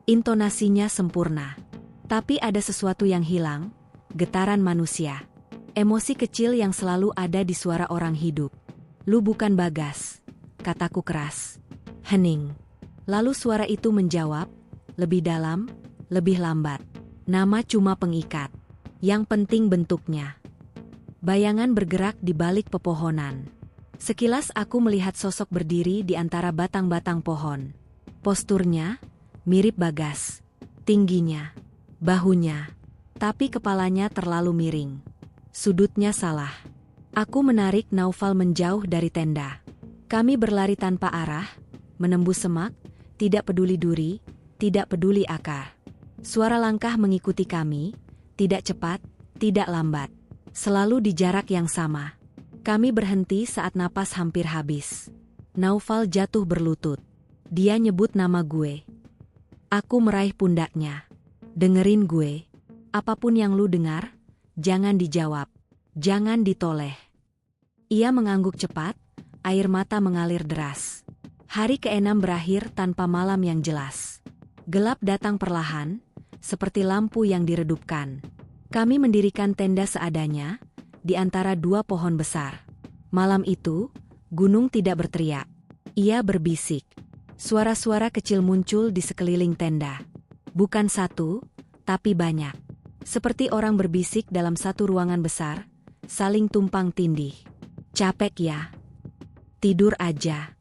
Intonasinya sempurna. Tapi ada sesuatu yang hilang, getaran manusia. Emosi kecil yang selalu ada di suara orang hidup. Lu bukan Bagas, kataku keras. Hening. Lalu suara itu menjawab, lebih dalam, lebih lambat. Nama cuma pengikat. Yang penting bentuknya. Bayangan bergerak di balik pepohonan. Sekilas aku melihat sosok berdiri di antara batang-batang pohon. Posturnya mirip Bagas. Tingginya, bahunya, tapi kepalanya terlalu miring. Sudutnya salah. Aku menarik Naufal menjauh dari tenda. Kami berlari tanpa arah, menembus semak, tidak peduli duri, tidak peduli akar. Suara langkah mengikuti kami, tidak cepat, tidak lambat. Selalu di jarak yang sama. Kami berhenti saat napas hampir habis. Naufal jatuh berlutut. Dia nyebut nama gue. Aku meraih pundaknya. Dengerin gue. Apapun yang lu dengar, jangan dijawab. Jangan ditoleh. Ia mengangguk cepat, air mata mengalir deras. Hari ke-6 berakhir tanpa malam yang jelas. Gelap datang perlahan, seperti lampu yang diredupkan. Kami mendirikan tenda seadanya, di antara dua pohon besar. Malam itu, gunung tidak berteriak. Ia berbisik. Suara-suara kecil muncul di sekeliling tenda. Bukan satu, tapi banyak. Seperti orang berbisik dalam satu ruangan besar, saling tumpang tindih. Capek ya? Tidur aja.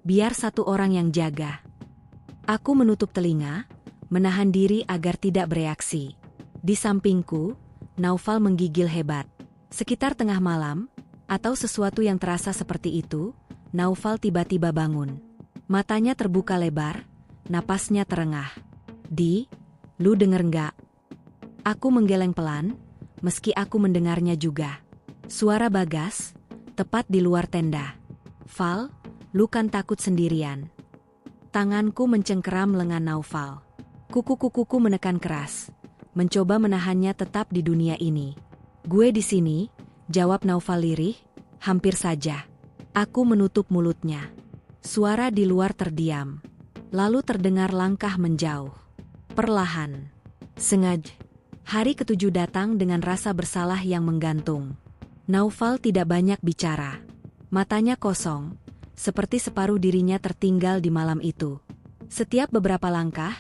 Biar satu orang yang jaga. Aku menutup telinga, menahan diri agar tidak bereaksi. Di sampingku, Naufal menggigil hebat. Sekitar tengah malam, atau sesuatu yang terasa seperti itu, Naufal tiba-tiba bangun. Matanya terbuka lebar, napasnya terengah. Lu denger nggak? Aku menggeleng pelan, meski aku mendengarnya juga. Suara Bagas, tepat di luar tenda. Val, lu kan takut sendirian. Tanganku mencengkeram lengan Naufal. Kuku-kukuku menekan keras, mencoba menahannya tetap di dunia ini. Gue di sini, jawab Naufal lirih, hampir saja. Aku menutup mulutnya. Suara di luar terdiam. Lalu terdengar langkah menjauh. Perlahan. Sengaja. Hari ke-7 datang dengan rasa bersalah yang menggantung. Naufal tidak banyak bicara. Matanya kosong, seperti separuh dirinya tertinggal di malam itu. Setiap beberapa langkah,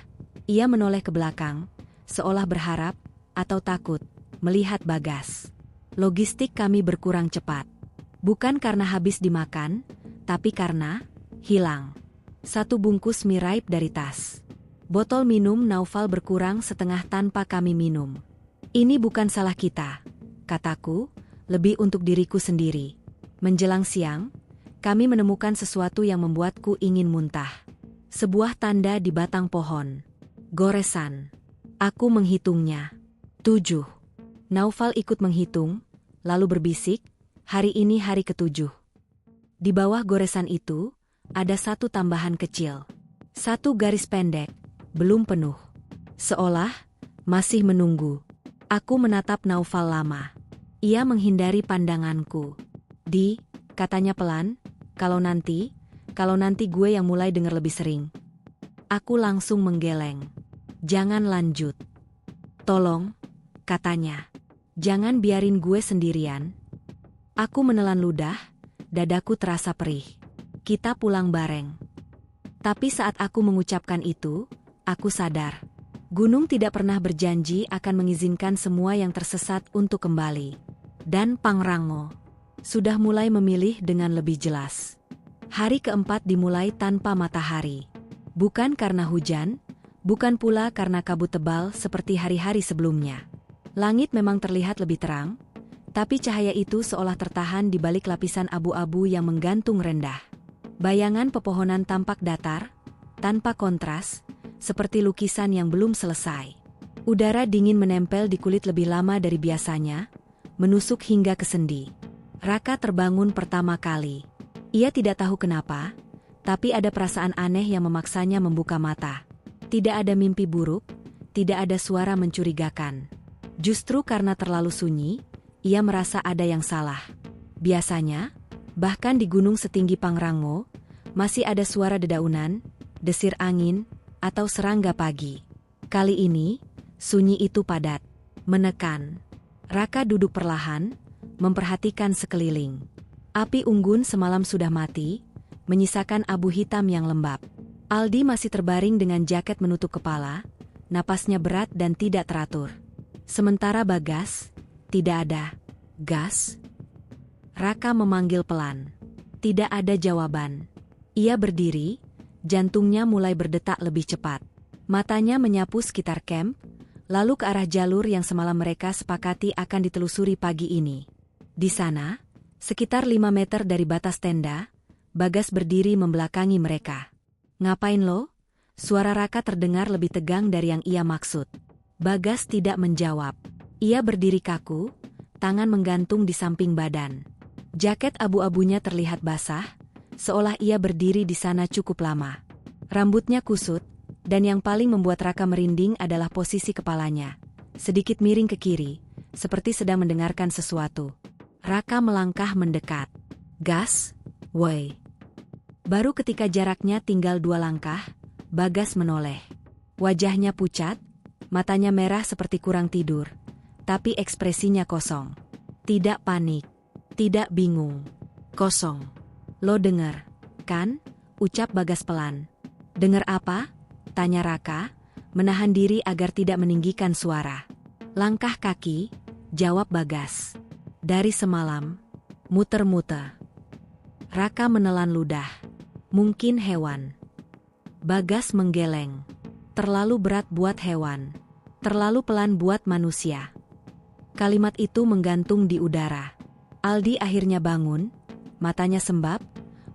ia menoleh ke belakang, seolah berharap, atau takut, melihat Bagas. Logistik kami berkurang cepat. Bukan karena habis dimakan, tapi karena hilang. Satu bungkus mie raib dari tas. Botol minum Naufal berkurang setengah tanpa kami minum. Ini bukan salah kita, kataku, lebih untuk diriku sendiri. Menjelang siang, kami menemukan sesuatu yang membuatku ingin muntah. Sebuah tanda di batang pohon. Goresan. Aku menghitungnya. 7. Naufal ikut menghitung, lalu berbisik, hari ini hari ke-7. Di bawah goresan itu, ada satu tambahan kecil. Satu garis pendek, belum penuh. Seolah masih menunggu. Aku menatap Naufal lama. Ia menghindari pandanganku. Katanya pelan, kalau nanti gue yang mulai dengar lebih sering. Aku langsung menggeleng. Jangan lanjut. Tolong, katanya. Jangan biarin gue sendirian. Aku menelan ludah, dadaku terasa perih. Kita pulang bareng. Tapi saat aku mengucapkan itu, aku sadar. Gunung tidak pernah berjanji akan mengizinkan semua yang tersesat untuk kembali. Dan Pangrango sudah mulai memilih dengan lebih jelas. Hari ke-4 dimulai tanpa matahari. Bukan karena hujan, bukan pula karena kabut tebal seperti hari-hari sebelumnya. Langit memang terlihat lebih terang, Tapi cahaya itu seolah tertahan di balik lapisan abu-abu yang menggantung rendah. Bayangan pepohonan tampak datar, tanpa kontras, seperti lukisan yang belum selesai. Udara dingin menempel di kulit lebih lama dari biasanya, menusuk hingga ke sendi. Raka terbangun pertama kali. Ia tidak tahu kenapa, tapi ada perasaan aneh yang memaksanya membuka mata. Tidak ada mimpi buruk, tidak ada suara mencurigakan. Justru karena terlalu sunyi, ia merasa ada yang salah. Biasanya, bahkan di gunung setinggi Pangrango, masih ada suara dedaunan, desir angin, atau serangga pagi. Kali ini, sunyi itu padat, menekan. Raka duduk perlahan, memperhatikan sekeliling. Api unggun semalam sudah mati, menyisakan abu hitam yang lembab. Aldi masih terbaring dengan jaket menutup kepala, napasnya berat dan tidak teratur. Sementara Bagas, tidak ada. Gas? Raka memanggil pelan. Tidak ada jawaban. Ia berdiri, jantungnya mulai berdetak lebih cepat. Matanya menyapu sekitar camp, lalu ke arah jalur yang semalam mereka sepakati akan ditelusuri pagi ini. Di sana, sekitar 5 meter dari batas tenda, Bagas berdiri membelakangi mereka. "Ngapain lo?" Suara Raka terdengar lebih tegang dari yang ia maksud. Bagas tidak menjawab. Ia berdiri kaku, tangan menggantung di samping badan. Jaket abu-abunya terlihat basah, seolah ia berdiri di sana cukup lama. Rambutnya kusut, dan yang paling membuat Raka merinding adalah posisi kepalanya. Sedikit miring ke kiri, seperti sedang mendengarkan sesuatu. Raka melangkah mendekat. "Gas, woi." Baru ketika jaraknya tinggal 2 langkah, Bagas menoleh. Wajahnya pucat, matanya merah seperti kurang tidur, tapi ekspresinya kosong. Tidak panik, tidak bingung. Kosong. "Lo denger, kan?" ucap Bagas pelan. "Dengar apa?" tanya Raka, menahan diri agar tidak meninggikan suara. "Langkah kaki," jawab Bagas. "Dari semalam, muter-muter." Raka menelan ludah. "Mungkin hewan." Bagas menggeleng. "Terlalu berat buat hewan. Terlalu pelan buat manusia." Kalimat itu menggantung di udara. Aldi akhirnya bangun, matanya sembab,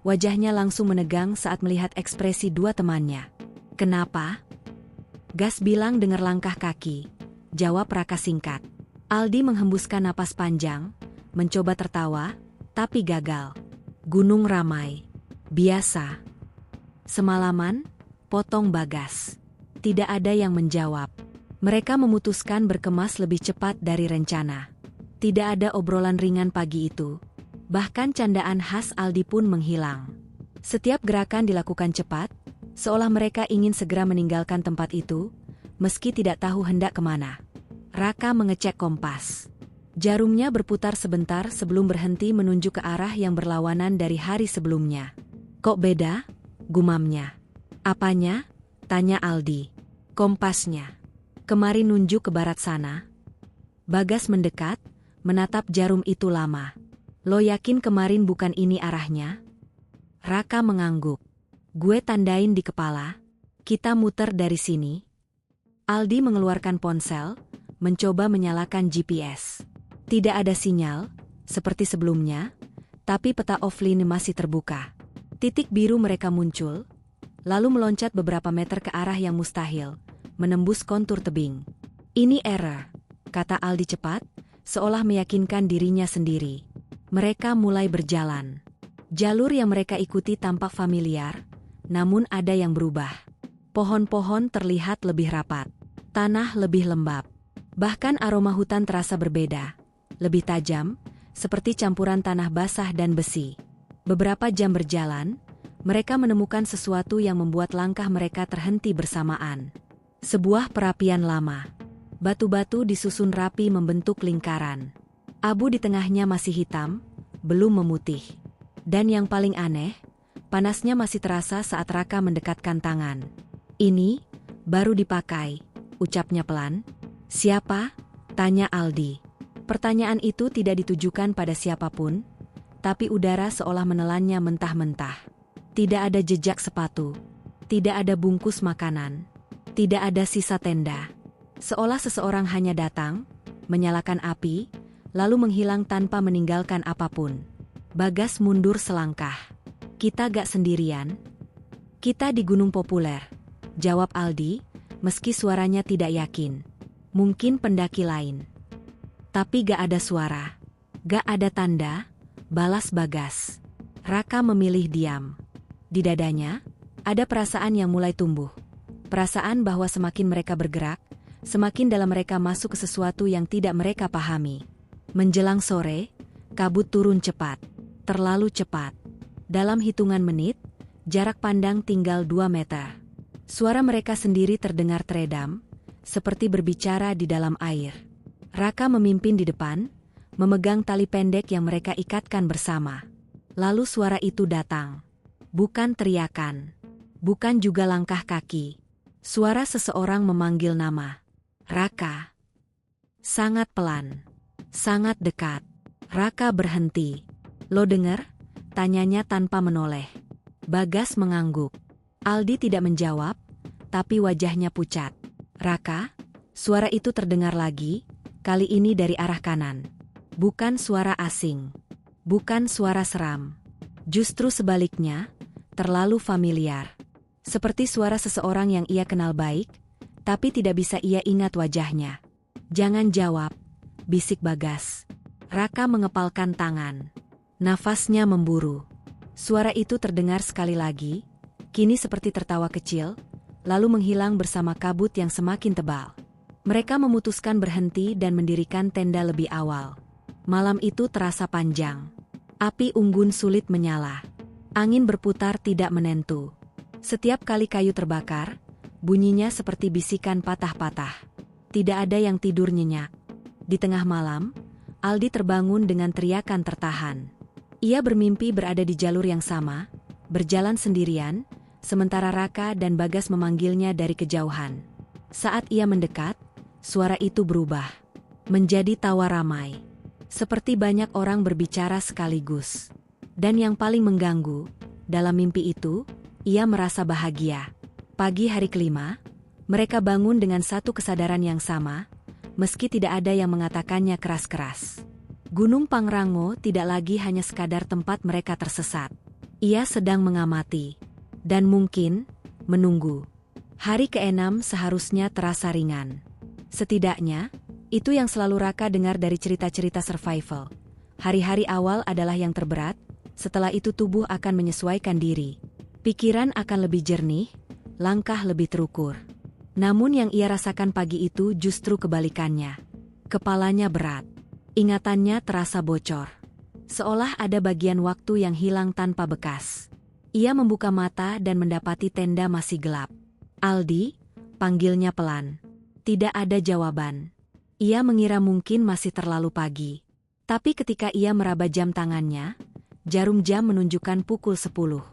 wajahnya langsung menegang saat melihat ekspresi 2 temannya. "Kenapa?" "Gas bilang dengar langkah kaki," jawab Raka singkat. Aldi menghembuskan napas panjang, mencoba tertawa, tapi gagal. "Gunung ramai. Biasa." "Semalaman?" potong Bagas. Tidak ada yang menjawab. Mereka memutuskan berkemas lebih cepat dari rencana. Tidak ada obrolan ringan pagi itu. Bahkan candaan khas Aldi pun menghilang. Setiap gerakan dilakukan cepat, seolah mereka ingin segera meninggalkan tempat itu, meski tidak tahu hendak kemana. Raka mengecek kompas. Jarumnya berputar sebentar sebelum berhenti menunjuk ke arah yang berlawanan dari hari sebelumnya. "Kok beda?" gumamnya. "Apanya?" tanya Aldi. "Kompasnya. Kemarin nunjuk ke barat sana." Bagas mendekat, menatap jarum itu lama. "Lo yakin kemarin bukan ini arahnya?" Raka mengangguk. "Gue tandain di kepala. Kita muter dari sini." Aldi mengeluarkan ponsel, mencoba menyalakan GPS. Tidak ada sinyal, seperti sebelumnya, tapi peta offline masih terbuka. Titik biru mereka muncul, lalu meloncat beberapa meter ke arah yang mustahil, menembus kontur tebing. "Ini error," kata Aldi cepat, seolah meyakinkan dirinya sendiri. Mereka mulai berjalan. Jalur yang mereka ikuti tampak familiar, namun ada yang berubah. Pohon-pohon terlihat lebih rapat, tanah lebih lembab. Bahkan aroma hutan terasa berbeda, lebih tajam, seperti campuran tanah basah dan besi. Beberapa jam berjalan, mereka menemukan sesuatu yang membuat langkah mereka terhenti bersamaan. Sebuah perapian lama. Batu-batu disusun rapi membentuk lingkaran. Abu di tengahnya masih hitam, belum memutih. Dan yang paling aneh, panasnya masih terasa saat Raka mendekatkan tangan. "Ini baru dipakai," ucapnya pelan. "Siapa?" tanya Aldi. Pertanyaan itu tidak ditujukan pada siapapun, tapi udara seolah menelannya mentah-mentah. Tidak ada jejak sepatu, tidak ada bungkus makanan, tidak ada sisa tenda. Seolah seseorang hanya datang, menyalakan api, lalu menghilang tanpa meninggalkan apapun. Bagas mundur selangkah. Kita gak sendirian. Kita di Gunung Populer, jawab Aldi, meski suaranya tidak yakin. Mungkin pendaki lain. Tapi gak ada suara. Gak ada tanda, balas Bagas. Raka memilih diam. Di dadanya, ada perasaan yang mulai tumbuh. Perasaan bahwa semakin mereka bergerak, semakin dalam mereka masuk ke sesuatu yang tidak mereka pahami. Menjelang sore, kabut turun cepat. Terlalu cepat. Dalam hitungan menit, jarak pandang tinggal 2 meter. Suara mereka sendiri terdengar teredam, seperti berbicara di dalam air. Raka memimpin di depan, memegang tali pendek yang mereka ikatkan bersama. Lalu suara itu datang. Bukan teriakan. Bukan juga langkah kaki. Suara seseorang memanggil nama. Raka. Sangat pelan. Sangat dekat. Raka berhenti. Lo dengar? Tanyanya tanpa menoleh. Bagas mengangguk. Aldi tidak menjawab, tapi wajahnya pucat. Raka, suara itu terdengar lagi, kali ini dari arah kanan. Bukan suara asing. Bukan suara seram. Justru sebaliknya, terlalu familiar. Seperti suara seseorang yang ia kenal baik, tapi tidak bisa ia ingat wajahnya. Jangan jawab, bisik Bagas. Raka mengepalkan tangan. Nafasnya memburu. Suara itu terdengar sekali lagi, kini seperti tertawa kecil, lalu menghilang bersama kabut yang semakin tebal. Mereka memutuskan berhenti dan mendirikan tenda lebih awal. Malam itu terasa panjang. Api unggun sulit menyala. Angin berputar tidak menentu. Setiap kali kayu terbakar, bunyinya seperti bisikan patah-patah. Tidak ada yang tidur nyenyak. Di tengah malam, Aldi terbangun dengan teriakan tertahan. Ia bermimpi berada di jalur yang sama, berjalan sendirian, sementara Raka dan Bagas memanggilnya dari kejauhan. Saat ia mendekat, suara itu berubah. Menjadi tawa ramai. Seperti banyak orang berbicara sekaligus. Dan yang paling mengganggu, dalam mimpi itu, ia merasa bahagia. Pagi hari kelima, mereka bangun dengan satu kesadaran yang sama, meski tidak ada yang mengatakannya keras-keras. Gunung Pangrango tidak lagi hanya sekadar tempat mereka tersesat. Ia sedang mengamati. Dan mungkin, menunggu. Hari ke-6 seharusnya terasa ringan. Setidaknya, itu yang selalu Raka dengar dari cerita-cerita survival. Hari-hari awal adalah yang terberat, setelah itu tubuh akan menyesuaikan diri. Pikiran akan lebih jernih, langkah lebih terukur. Namun yang ia rasakan pagi itu justru kebalikannya. Kepalanya berat. Ingatannya terasa bocor. Seolah ada bagian waktu yang hilang tanpa bekas. Ia membuka mata dan mendapati tenda masih gelap. Aldi, panggilnya pelan. Tidak ada jawaban. Ia mengira mungkin masih terlalu pagi. Tapi ketika ia meraba jam tangannya, jarum jam menunjukkan pukul 10.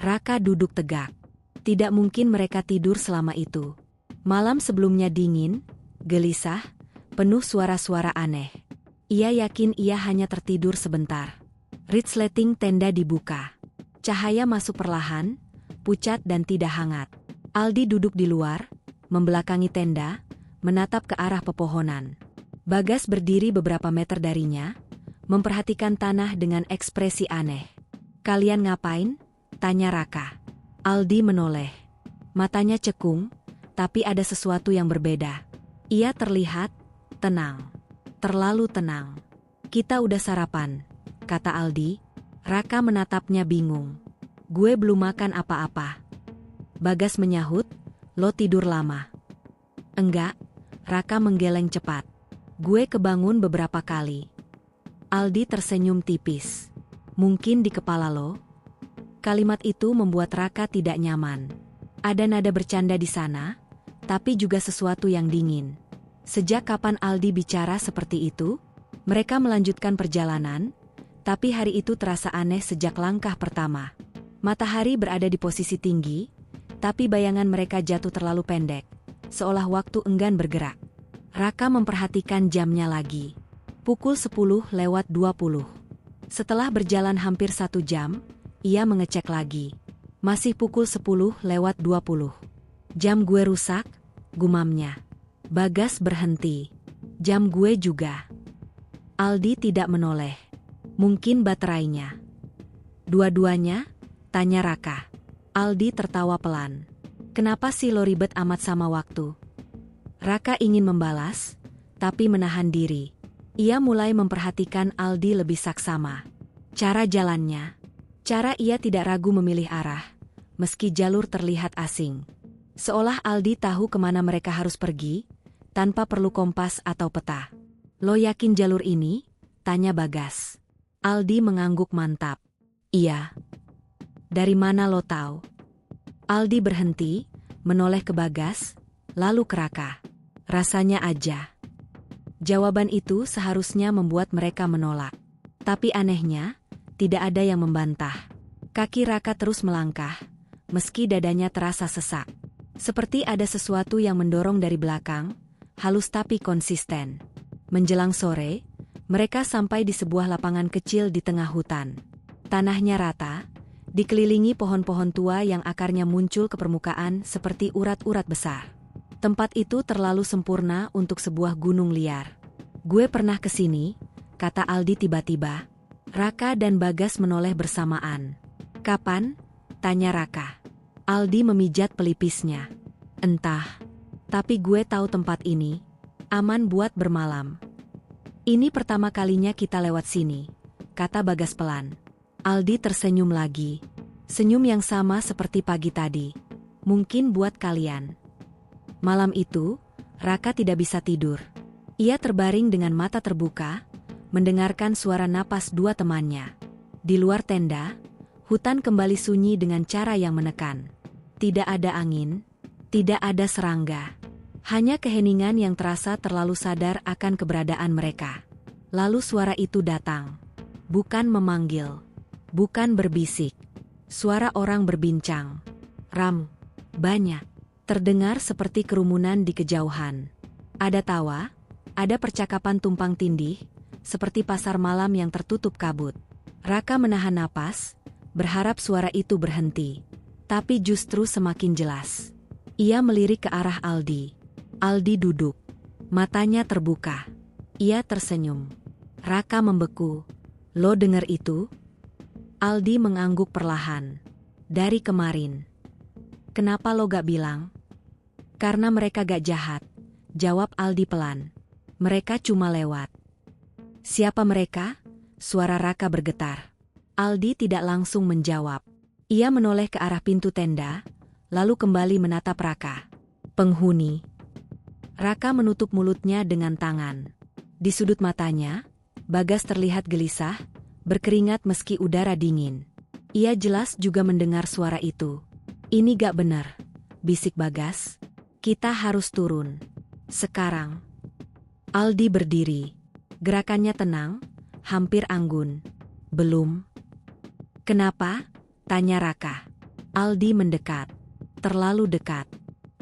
Raka duduk tegak. Tidak mungkin mereka tidur selama itu. Malam sebelumnya dingin, gelisah, penuh suara-suara aneh. Ia yakin ia hanya tertidur sebentar. Resleting tenda dibuka. Cahaya masuk perlahan, pucat dan tidak hangat. Aldi duduk di luar, membelakangi tenda, menatap ke arah pepohonan. Bagas berdiri beberapa meter darinya, memperhatikan tanah dengan ekspresi aneh. "Kalian ngapain?" tanya Raka. Aldi menoleh. Matanya cekung, tapi ada sesuatu yang berbeda. Ia terlihat tenang. Terlalu tenang. "Kita udah sarapan," kata Aldi. Raka menatapnya bingung. "Gue belum makan apa-apa." Bagas menyahut, "Lo tidur lama." "Enggak," Raka menggeleng cepat. "Gue kebangun beberapa kali." Aldi tersenyum tipis. "Mungkin di kepala lo?" Kalimat itu membuat Raka tidak nyaman. Ada nada bercanda di sana, tapi juga sesuatu yang dingin. Sejak kapan Aldi bicara seperti itu? Mereka melanjutkan perjalanan, tapi hari itu terasa aneh sejak langkah pertama. Matahari berada di posisi tinggi, tapi bayangan mereka jatuh terlalu pendek, seolah waktu enggan bergerak. Raka memperhatikan jamnya lagi. Pukul 10:20. Setelah berjalan hampir 1 jam, ia mengecek lagi. Masih pukul 10:20. "Jam gue rusak," gumamnya. Bagas berhenti. "Jam gue juga." Aldi tidak menoleh. Mungkin baterainya. Dua-duanya? Tanya Raka. Aldi tertawa pelan. Kenapa sih lo ribet amat sama waktu? Raka ingin membalas, tapi menahan diri. Ia mulai memperhatikan Aldi lebih saksama. Cara jalannya. Cara ia tidak ragu memilih arah, meski jalur terlihat asing. Seolah Aldi tahu kemana mereka harus pergi, tanpa perlu kompas atau peta. Lo yakin jalur ini? Tanya Bagas. Aldi mengangguk mantap. Iya. Dari mana lo tahu? Aldi berhenti, menoleh ke Bagas, lalu ke Raka. Rasanya aja. Jawaban itu seharusnya membuat mereka menolak. Tapi anehnya, tidak ada yang membantah. Kaki Raka terus melangkah, meski dadanya terasa sesak. Seperti ada sesuatu yang mendorong dari belakang, halus tapi konsisten. Menjelang sore, mereka sampai di sebuah lapangan kecil di tengah hutan. Tanahnya rata, dikelilingi pohon-pohon tua yang akarnya muncul ke permukaan seperti urat-urat besar. Tempat itu terlalu sempurna untuk sebuah gunung liar. Gue pernah ke sini, kata Aldi tiba-tiba. Raka dan Bagas menoleh bersamaan. Kapan? Tanya Raka. Aldi memijat pelipisnya. Entah. Tapi gue tahu tempat ini. Aman buat bermalam. Ini pertama kalinya kita lewat sini, kata Bagas pelan. Aldi tersenyum lagi. Senyum yang sama seperti pagi tadi. Mungkin buat kalian. Malam itu, Raka tidak bisa tidur. Ia terbaring dengan mata terbuka, mendengarkan suara napas dua temannya. Di luar tenda, hutan kembali sunyi dengan cara yang menekan. Tidak ada angin, tidak ada serangga. Hanya keheningan yang terasa terlalu sadar akan keberadaan mereka. Lalu suara itu datang. Bukan memanggil. Bukan berbisik. Suara orang berbincang. Ram. Banyak. Terdengar seperti kerumunan di kejauhan. Ada tawa, ada percakapan tumpang tindih, seperti pasar malam yang tertutup kabut. Raka menahan napas, berharap suara itu berhenti. Tapi justru semakin jelas. Ia melirik ke arah Aldi. Aldi duduk. Matanya terbuka. Ia tersenyum. Raka membeku. Lo dengar itu? Aldi mengangguk perlahan. Dari kemarin. Kenapa lo gak bilang? Karena mereka gak jahat, jawab Aldi pelan. Mereka cuma lewat. Siapa mereka? Suara Raka bergetar. Aldi tidak langsung menjawab. Ia menoleh ke arah pintu tenda, lalu kembali menatap Raka. Penghuni. Raka menutup mulutnya dengan tangan. Di sudut matanya, Bagas terlihat gelisah, berkeringat meski udara dingin. Ia jelas juga mendengar suara itu. Ini gak benar, bisik Bagas. Kita harus turun. Sekarang. Aldi berdiri. Gerakannya tenang, hampir anggun. Belum. Kenapa? Tanya Raka. Aldi mendekat. Terlalu dekat.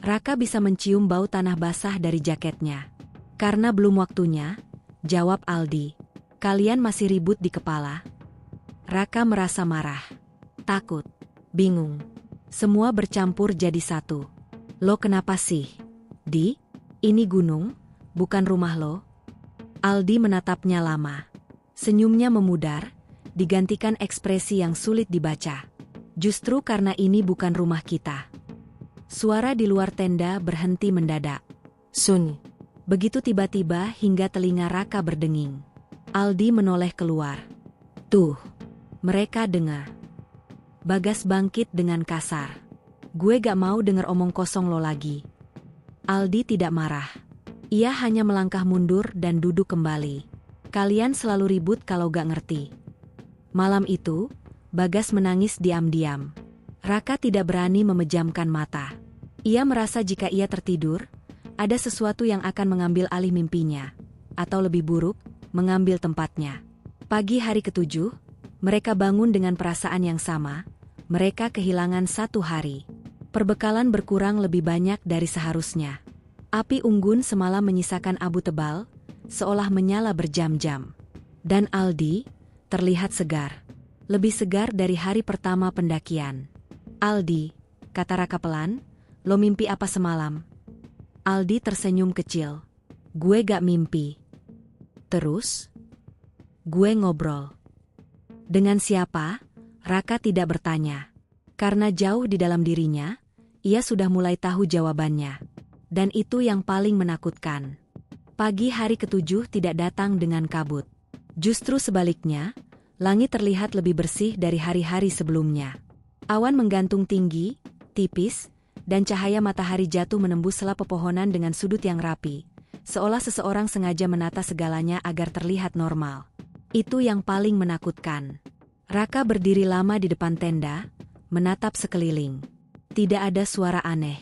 Raka bisa mencium bau tanah basah dari jaketnya. Karena belum waktunya, jawab Aldi. Kalian masih ribut di kepala. Raka merasa marah. Takut. Bingung. Semua bercampur jadi satu. Lo kenapa sih? Di? Ini gunung, bukan rumah lo? Aldi menatapnya lama. Senyumnya memudar, digantikan ekspresi yang sulit dibaca. Justru karena ini bukan rumah kita. Suara di luar tenda berhenti mendadak. Sun. Begitu tiba-tiba hingga telinga Raka berdenging. Aldi menoleh keluar. Tuh, mereka dengar. Bagas bangkit dengan kasar. Gue gak mau denger omong kosong lo lagi. Aldi tidak marah. Ia hanya melangkah mundur dan duduk kembali. Kalian selalu ribut kalau gak ngerti. Malam itu, Bagas menangis diam-diam. Raka tidak berani memejamkan mata. Ia merasa jika ia tertidur, ada sesuatu yang akan mengambil alih mimpinya. Atau lebih buruk, mengambil tempatnya. Pagi hari ketujuh, mereka bangun dengan perasaan yang sama. Mereka kehilangan satu hari. Perbekalan berkurang lebih banyak dari seharusnya. Api unggun semalam menyisakan abu tebal, seolah menyala berjam-jam. Dan Aldi terlihat segar. Lebih segar dari hari pertama pendakian. Aldi, kata Raka pelan, lo mimpi apa semalam? Aldi tersenyum kecil. Gue gak mimpi. Terus? Gue ngobrol. Dengan siapa? Raka tidak bertanya. Karena jauh di dalam dirinya, ia sudah mulai tahu jawabannya. Dan itu yang paling menakutkan. Pagi hari ketujuh tidak datang dengan kabut. Justru sebaliknya, langit terlihat lebih bersih dari hari-hari sebelumnya. Awan menggantung tinggi, tipis, dan cahaya matahari jatuh menembus sela pepohonan dengan sudut yang rapi, seolah seseorang sengaja menata segalanya agar terlihat normal. Itu yang paling menakutkan. Raka berdiri lama di depan tenda, menatap sekeliling. Tidak ada suara aneh.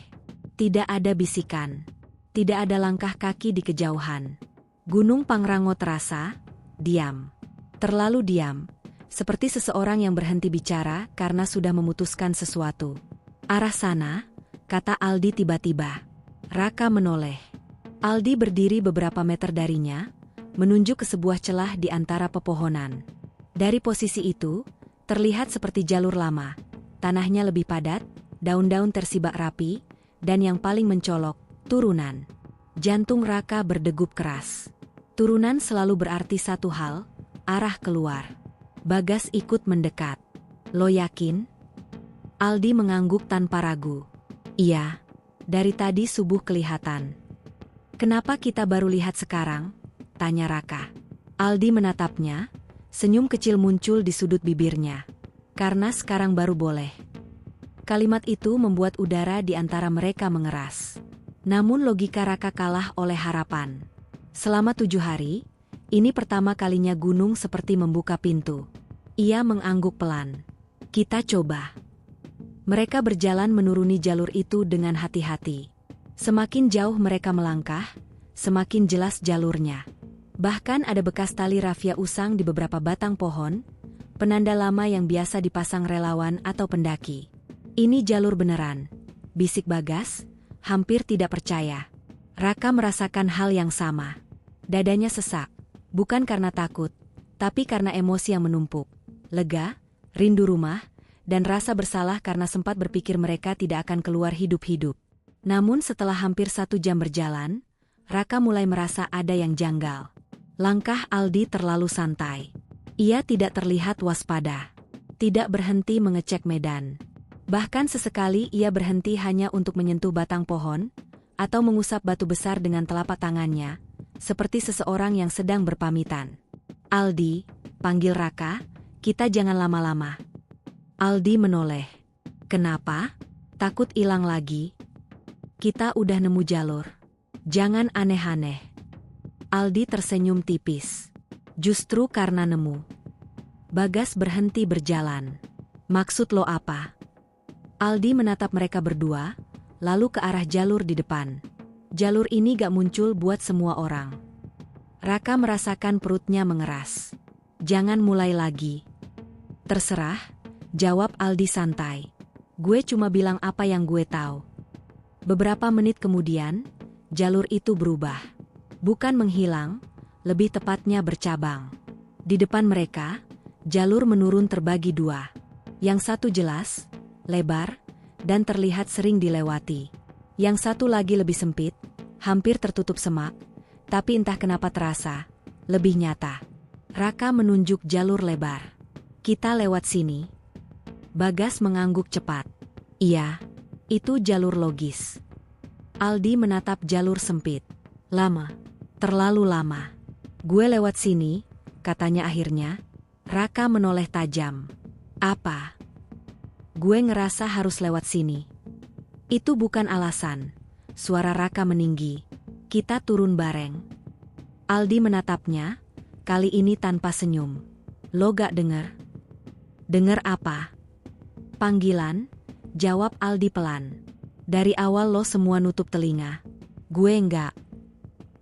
Tidak ada bisikan. Tidak ada langkah kaki di kejauhan. Gunung Pangrango terasa diam. Terlalu diam, seperti seseorang yang berhenti bicara karena sudah memutuskan sesuatu. Arah sana, kata Aldi tiba-tiba. Raka menoleh. Aldi berdiri beberapa meter darinya, menunjuk ke sebuah celah di antara pepohonan. Dari posisi itu, terlihat seperti jalur lama. Tanahnya lebih padat, daun-daun tersibak rapi, dan yang paling mencolok, turunan. Jantung Raka berdegup keras. Turunan selalu berarti satu hal, arah keluar. Bagas ikut mendekat. Lo yakin? Aldi mengangguk tanpa ragu. Iya, dari tadi subuh kelihatan. Kenapa kita baru lihat sekarang? Tanya Raka. Aldi menatapnya, senyum kecil muncul di sudut bibirnya. Karena sekarang baru boleh. Kalimat itu membuat udara di antara mereka mengeras. Namun logika Raka kalah oleh harapan. Selama 7 hari, ini pertama kalinya gunung seperti membuka pintu. Ia mengangguk pelan. Kita coba. Mereka berjalan menuruni jalur itu dengan hati-hati. Semakin jauh mereka melangkah, semakin jelas jalurnya. Bahkan ada bekas tali rafia usang di beberapa batang pohon, penanda lama yang biasa dipasang relawan atau pendaki. Ini jalur beneran, bisik Bagas, hampir tidak percaya. Raka merasakan hal yang sama. Dadanya sesak, bukan karena takut, tapi karena emosi yang menumpuk. Lega, rindu rumah, dan rasa bersalah karena sempat berpikir mereka tidak akan keluar hidup-hidup. Namun setelah hampir 1 jam berjalan, Raka mulai merasa ada yang janggal. Langkah Aldi terlalu santai. Ia tidak terlihat waspada. Tidak berhenti mengecek medan. Bahkan sesekali ia berhenti hanya untuk menyentuh batang pohon, atau mengusap batu besar dengan telapak tangannya, seperti seseorang yang sedang berpamitan. Aldi, panggil Raka, kita jangan lama-lama. Aldi menoleh. Kenapa? Takut hilang lagi? Kita udah nemu jalur. Jangan aneh-aneh. Aldi tersenyum tipis. Justru karena nemu. Bagas berhenti berjalan. Maksud lo apa? Aldi menatap mereka berdua, lalu ke arah jalur di depan. Jalur ini gak muncul buat semua orang. Raka merasakan perutnya mengeras. Jangan mulai lagi. Terserah, jawab Aldi santai. Gue cuma bilang apa yang gue tahu. Beberapa menit kemudian, jalur itu berubah. Bukan menghilang, lebih tepatnya bercabang. Di depan mereka, jalur menurun terbagi 2. Yang satu jelas, lebar, dan terlihat sering dilewati. Yang satu lagi lebih sempit, hampir tertutup semak, tapi entah kenapa terasa lebih nyata. Raka menunjuk jalur lebar. Kita lewat sini. Bagas mengangguk cepat. Iya, itu jalur logis. Aldi menatap jalur sempit. Lama, terlalu lama. Gue lewat sini, katanya akhirnya. Raka menoleh tajam. Apa? Gue ngerasa harus lewat sini. Itu bukan alasan. Suara Raka meninggi. Kita turun bareng. Aldi menatapnya, kali ini tanpa senyum. Lo gak denger? Dengar apa? Panggilan, jawab Aldi pelan. Dari awal lo semua nutup telinga. Gue enggak.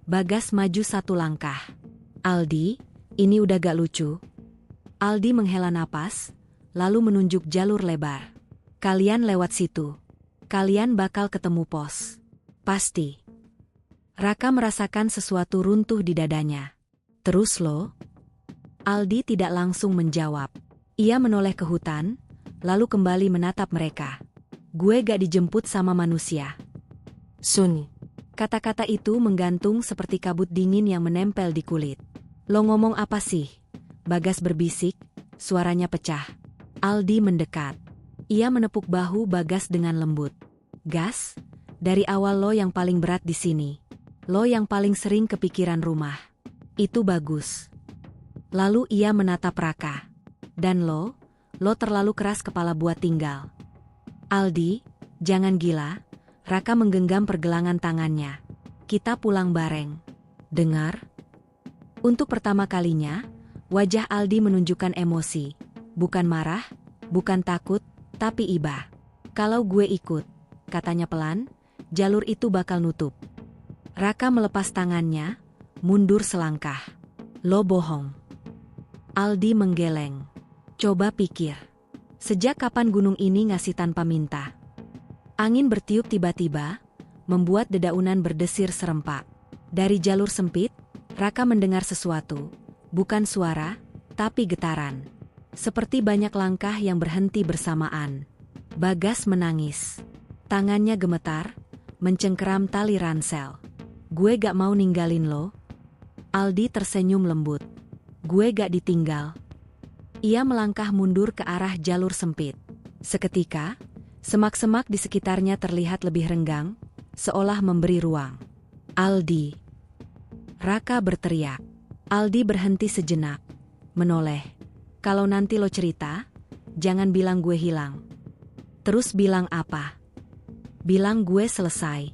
Bagas maju 1 langkah. Aldi, ini udah gak lucu. Aldi menghela napas, lalu menunjuk jalur lebar. Kalian lewat situ. Kalian bakal ketemu pos. Pasti. Raka merasakan sesuatu runtuh di dadanya. Terus lo? Aldi tidak langsung menjawab. Ia menoleh ke hutan, lalu kembali menatap mereka. Gue gak dijemput sama manusia. Sun. Kata-kata itu menggantung seperti kabut dingin yang menempel di kulit. Lo ngomong apa sih? Bagas berbisik, suaranya pecah. Aldi mendekat. Ia menepuk bahu Bagas dengan lembut. Gas, dari awal lo yang paling berat di sini. Lo yang paling sering kepikiran rumah. Itu bagus. Lalu ia menatap Raka. Dan lo terlalu keras kepala buat tinggal. Aldi, jangan gila. Raka menggenggam pergelangan tangannya. Kita pulang bareng. Dengar? Untuk pertama kalinya, wajah Aldi menunjukkan emosi. Bukan marah, bukan takut, tapi iba. Kalau gue ikut, katanya pelan, jalur itu bakal nutup. Raka melepas tangannya, mundur selangkah. Lo bohong. Aldi menggeleng. Coba pikir. Sejak kapan gunung ini ngasih tanpa minta? Angin bertiup tiba-tiba, membuat dedaunan berdesir serempak. Dari jalur sempit, Raka mendengar sesuatu. Bukan suara, tapi getaran. Seperti banyak langkah yang berhenti bersamaan. Bagas menangis. Tangannya gemetar, mencengkeram tali ransel. Gue gak mau ninggalin lo. Aldi tersenyum lembut. Gue gak ditinggal. Ia melangkah mundur ke arah jalur sempit. Seketika, semak-semak di sekitarnya terlihat lebih renggang, seolah memberi ruang. Aldi. Raka berteriak. Aldi berhenti sejenak, menoleh. Kalau nanti lo cerita, jangan bilang gue hilang. Terus bilang apa? Bilang gue selesai.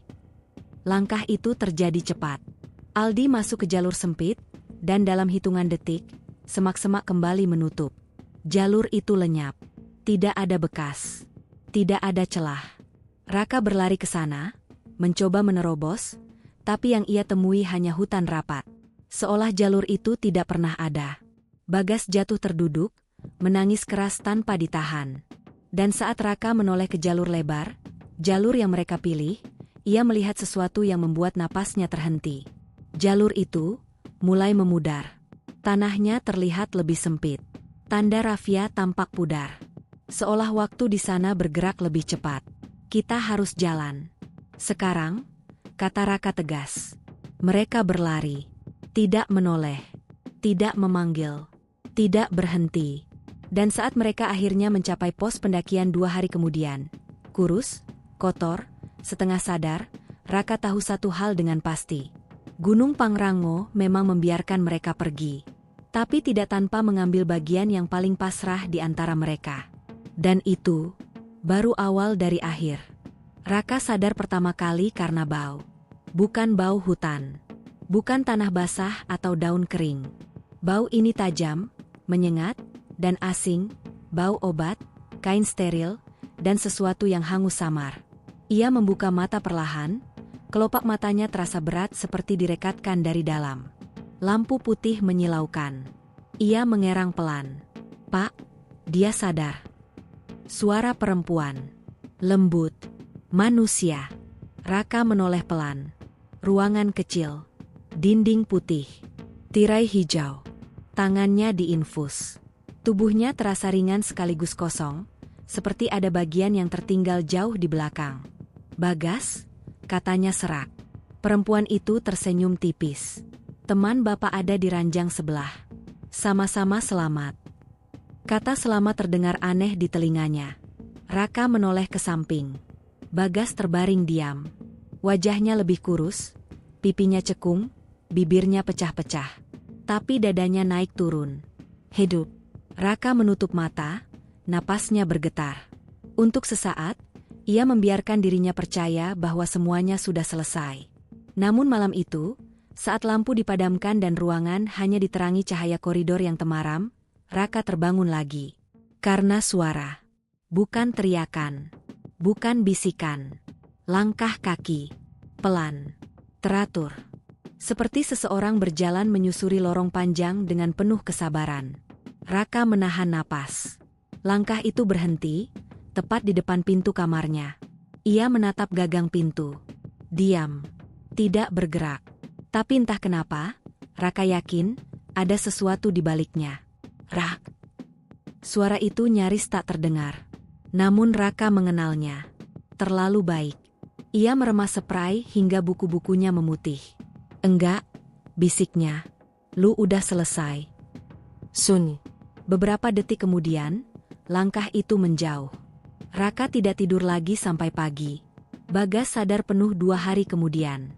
Langkah itu terjadi cepat. Aldi masuk ke jalur sempit, dan dalam hitungan detik, semak-semak kembali menutup. Jalur itu lenyap. Tidak ada bekas. Tidak ada celah. Raka berlari ke sana, mencoba menerobos, tapi yang ia temui hanya hutan rapat. Seolah jalur itu tidak pernah ada. Bagas jatuh terduduk, menangis keras tanpa ditahan. Dan saat Raka menoleh ke jalur lebar, jalur yang mereka pilih, ia melihat sesuatu yang membuat napasnya terhenti. Jalur itu mulai memudar. Tanahnya terlihat lebih sempit. Tanda rafia tampak pudar. Seolah waktu di sana bergerak lebih cepat. Kita harus jalan. Sekarang, kata Raka tegas. Mereka berlari. Tidak menoleh. Tidak memanggil. Tidak berhenti. Dan saat mereka akhirnya mencapai pos pendakian 2 hari kemudian, kurus, kotor, setengah sadar, Raka tahu satu hal dengan pasti. Gunung Pangrango memang membiarkan mereka pergi. Tapi tidak tanpa mengambil bagian yang paling pasrah di antara mereka. Dan itu baru awal dari akhir. Raka sadar pertama kali karena bau. Bukan bau hutan. Bukan tanah basah atau daun kering. Bau ini tajam, menyengat, dan asing. Bau obat, kain steril, dan sesuatu yang hangus samar. Ia membuka mata perlahan. Kelopak matanya terasa berat seperti direkatkan dari dalam. Lampu putih menyilaukan. Ia mengerang pelan. Pak, dia sadar. Suara perempuan. Lembut. Manusia. Raka menoleh pelan. Ruangan kecil. Dinding putih. Tirai hijau. Tangannya diinfus. Tubuhnya terasa ringan sekaligus kosong, seperti ada bagian yang tertinggal jauh di belakang. Bagas, katanya serak. Perempuan itu tersenyum tipis. Teman bapak ada di ranjang sebelah. Sama-sama selamat. Kata selamat terdengar aneh di telinganya. Raka menoleh ke samping. Bagas terbaring diam. Wajahnya lebih kurus, pipinya cekung, bibirnya pecah-pecah. Tapi dadanya naik turun. Hidup. Raka menutup mata, napasnya bergetar. Untuk sesaat, ia membiarkan dirinya percaya bahwa semuanya sudah selesai. Namun malam itu, saat lampu dipadamkan dan ruangan hanya diterangi cahaya koridor yang temaram, Raka terbangun lagi. Karena suara. Bukan teriakan. Bukan bisikan. Langkah kaki. Pelan. Teratur. Seperti seseorang berjalan menyusuri lorong panjang dengan penuh kesabaran. Raka menahan napas. Langkah itu berhenti, tepat di depan pintu kamarnya. Ia menatap gagang pintu. Diam. Tidak bergerak. Tapi entah kenapa, Raka yakin ada sesuatu di baliknya. Rak. Suara itu nyaris tak terdengar. Namun Raka mengenalnya. Terlalu baik. Ia meremas spray hingga buku-bukunya memutih. Enggak, bisiknya. Lu udah selesai. Sun. Beberapa detik kemudian, langkah itu menjauh. Raka tidak tidur lagi sampai pagi. Bagas sadar penuh 2 hari kemudian.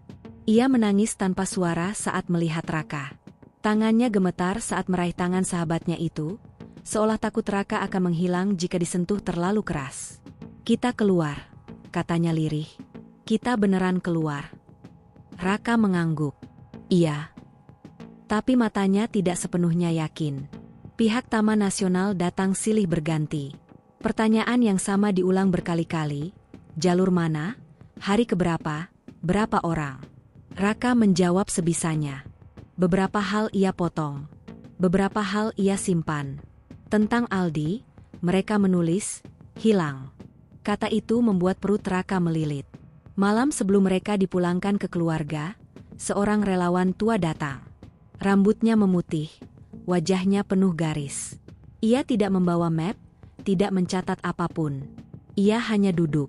Ia menangis tanpa suara saat melihat Raka. Tangannya gemetar saat meraih tangan sahabatnya itu, seolah takut Raka akan menghilang jika disentuh terlalu keras. "Kita keluar," katanya lirih. "Kita beneran keluar." Raka mengangguk. "Iya." Tapi matanya tidak sepenuhnya yakin. Pihak Taman Nasional datang silih berganti. Pertanyaan yang sama diulang berkali-kali. Jalur mana? Hari keberapa? Berapa orang? Raka menjawab sebisanya. Beberapa hal ia potong. Beberapa hal ia simpan. Tentang Aldi, mereka menulis, hilang. Kata itu membuat perut Raka melilit. Malam sebelum mereka dipulangkan ke keluarga, seorang relawan tua datang. Rambutnya memutih, wajahnya penuh garis. Ia tidak membawa map, tidak mencatat apapun. Ia hanya duduk.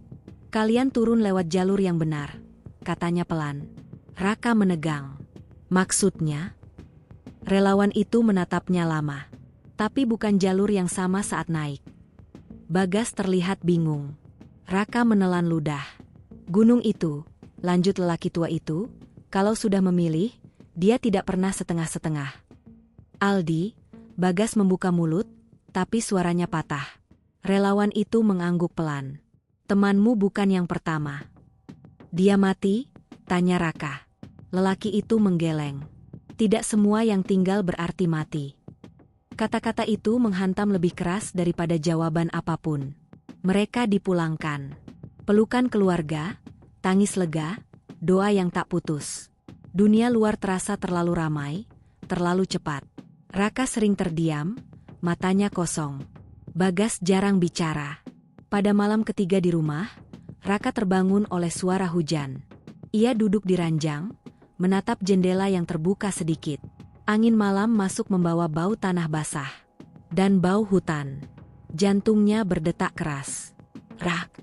"Kalian turun lewat jalur yang benar," katanya pelan. Raka menegang. "Maksudnya?" Relawan itu menatapnya lama. "Tapi bukan jalur yang sama saat naik." Bagas terlihat bingung. Raka menelan ludah. "Gunung itu," lanjut lelaki tua itu, "kalau sudah memilih, dia tidak pernah setengah-setengah." "Aldi," Bagas membuka mulut, tapi suaranya patah. Relawan itu mengangguk pelan. "Temanmu bukan yang pertama." "Dia mati?" tanya Raka. Lelaki itu menggeleng. "Tidak semua yang tinggal berarti mati." Kata-kata itu menghantam lebih keras daripada jawaban apapun. Mereka dipulangkan. Pelukan keluarga, tangis lega, doa yang tak putus. Dunia luar terasa terlalu ramai, terlalu cepat. Raka sering terdiam, matanya kosong. Bagas jarang bicara. Pada malam ketiga di rumah, Raka terbangun oleh suara hujan. Ia duduk di ranjang, menatap jendela yang terbuka sedikit. Angin malam masuk membawa bau tanah basah dan bau hutan. Jantungnya berdetak keras. "Rak!"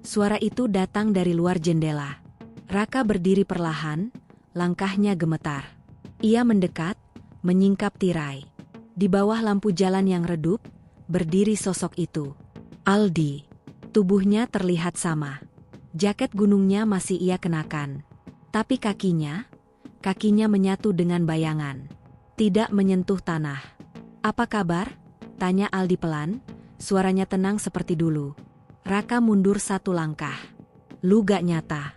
Suara itu datang dari luar jendela. Raka berdiri perlahan, langkahnya gemetar. Ia mendekat, menyingkap tirai. Di bawah lampu jalan yang redup, berdiri sosok itu. Aldi. Tubuhnya terlihat sama. Jaket gunungnya masih ia kenakan. Tapi kakinya menyatu dengan bayangan. Tidak menyentuh tanah. "Apa kabar?" tanya Aldi pelan, suaranya tenang seperti dulu. Raka mundur 1 langkah. "Lu gak nyata."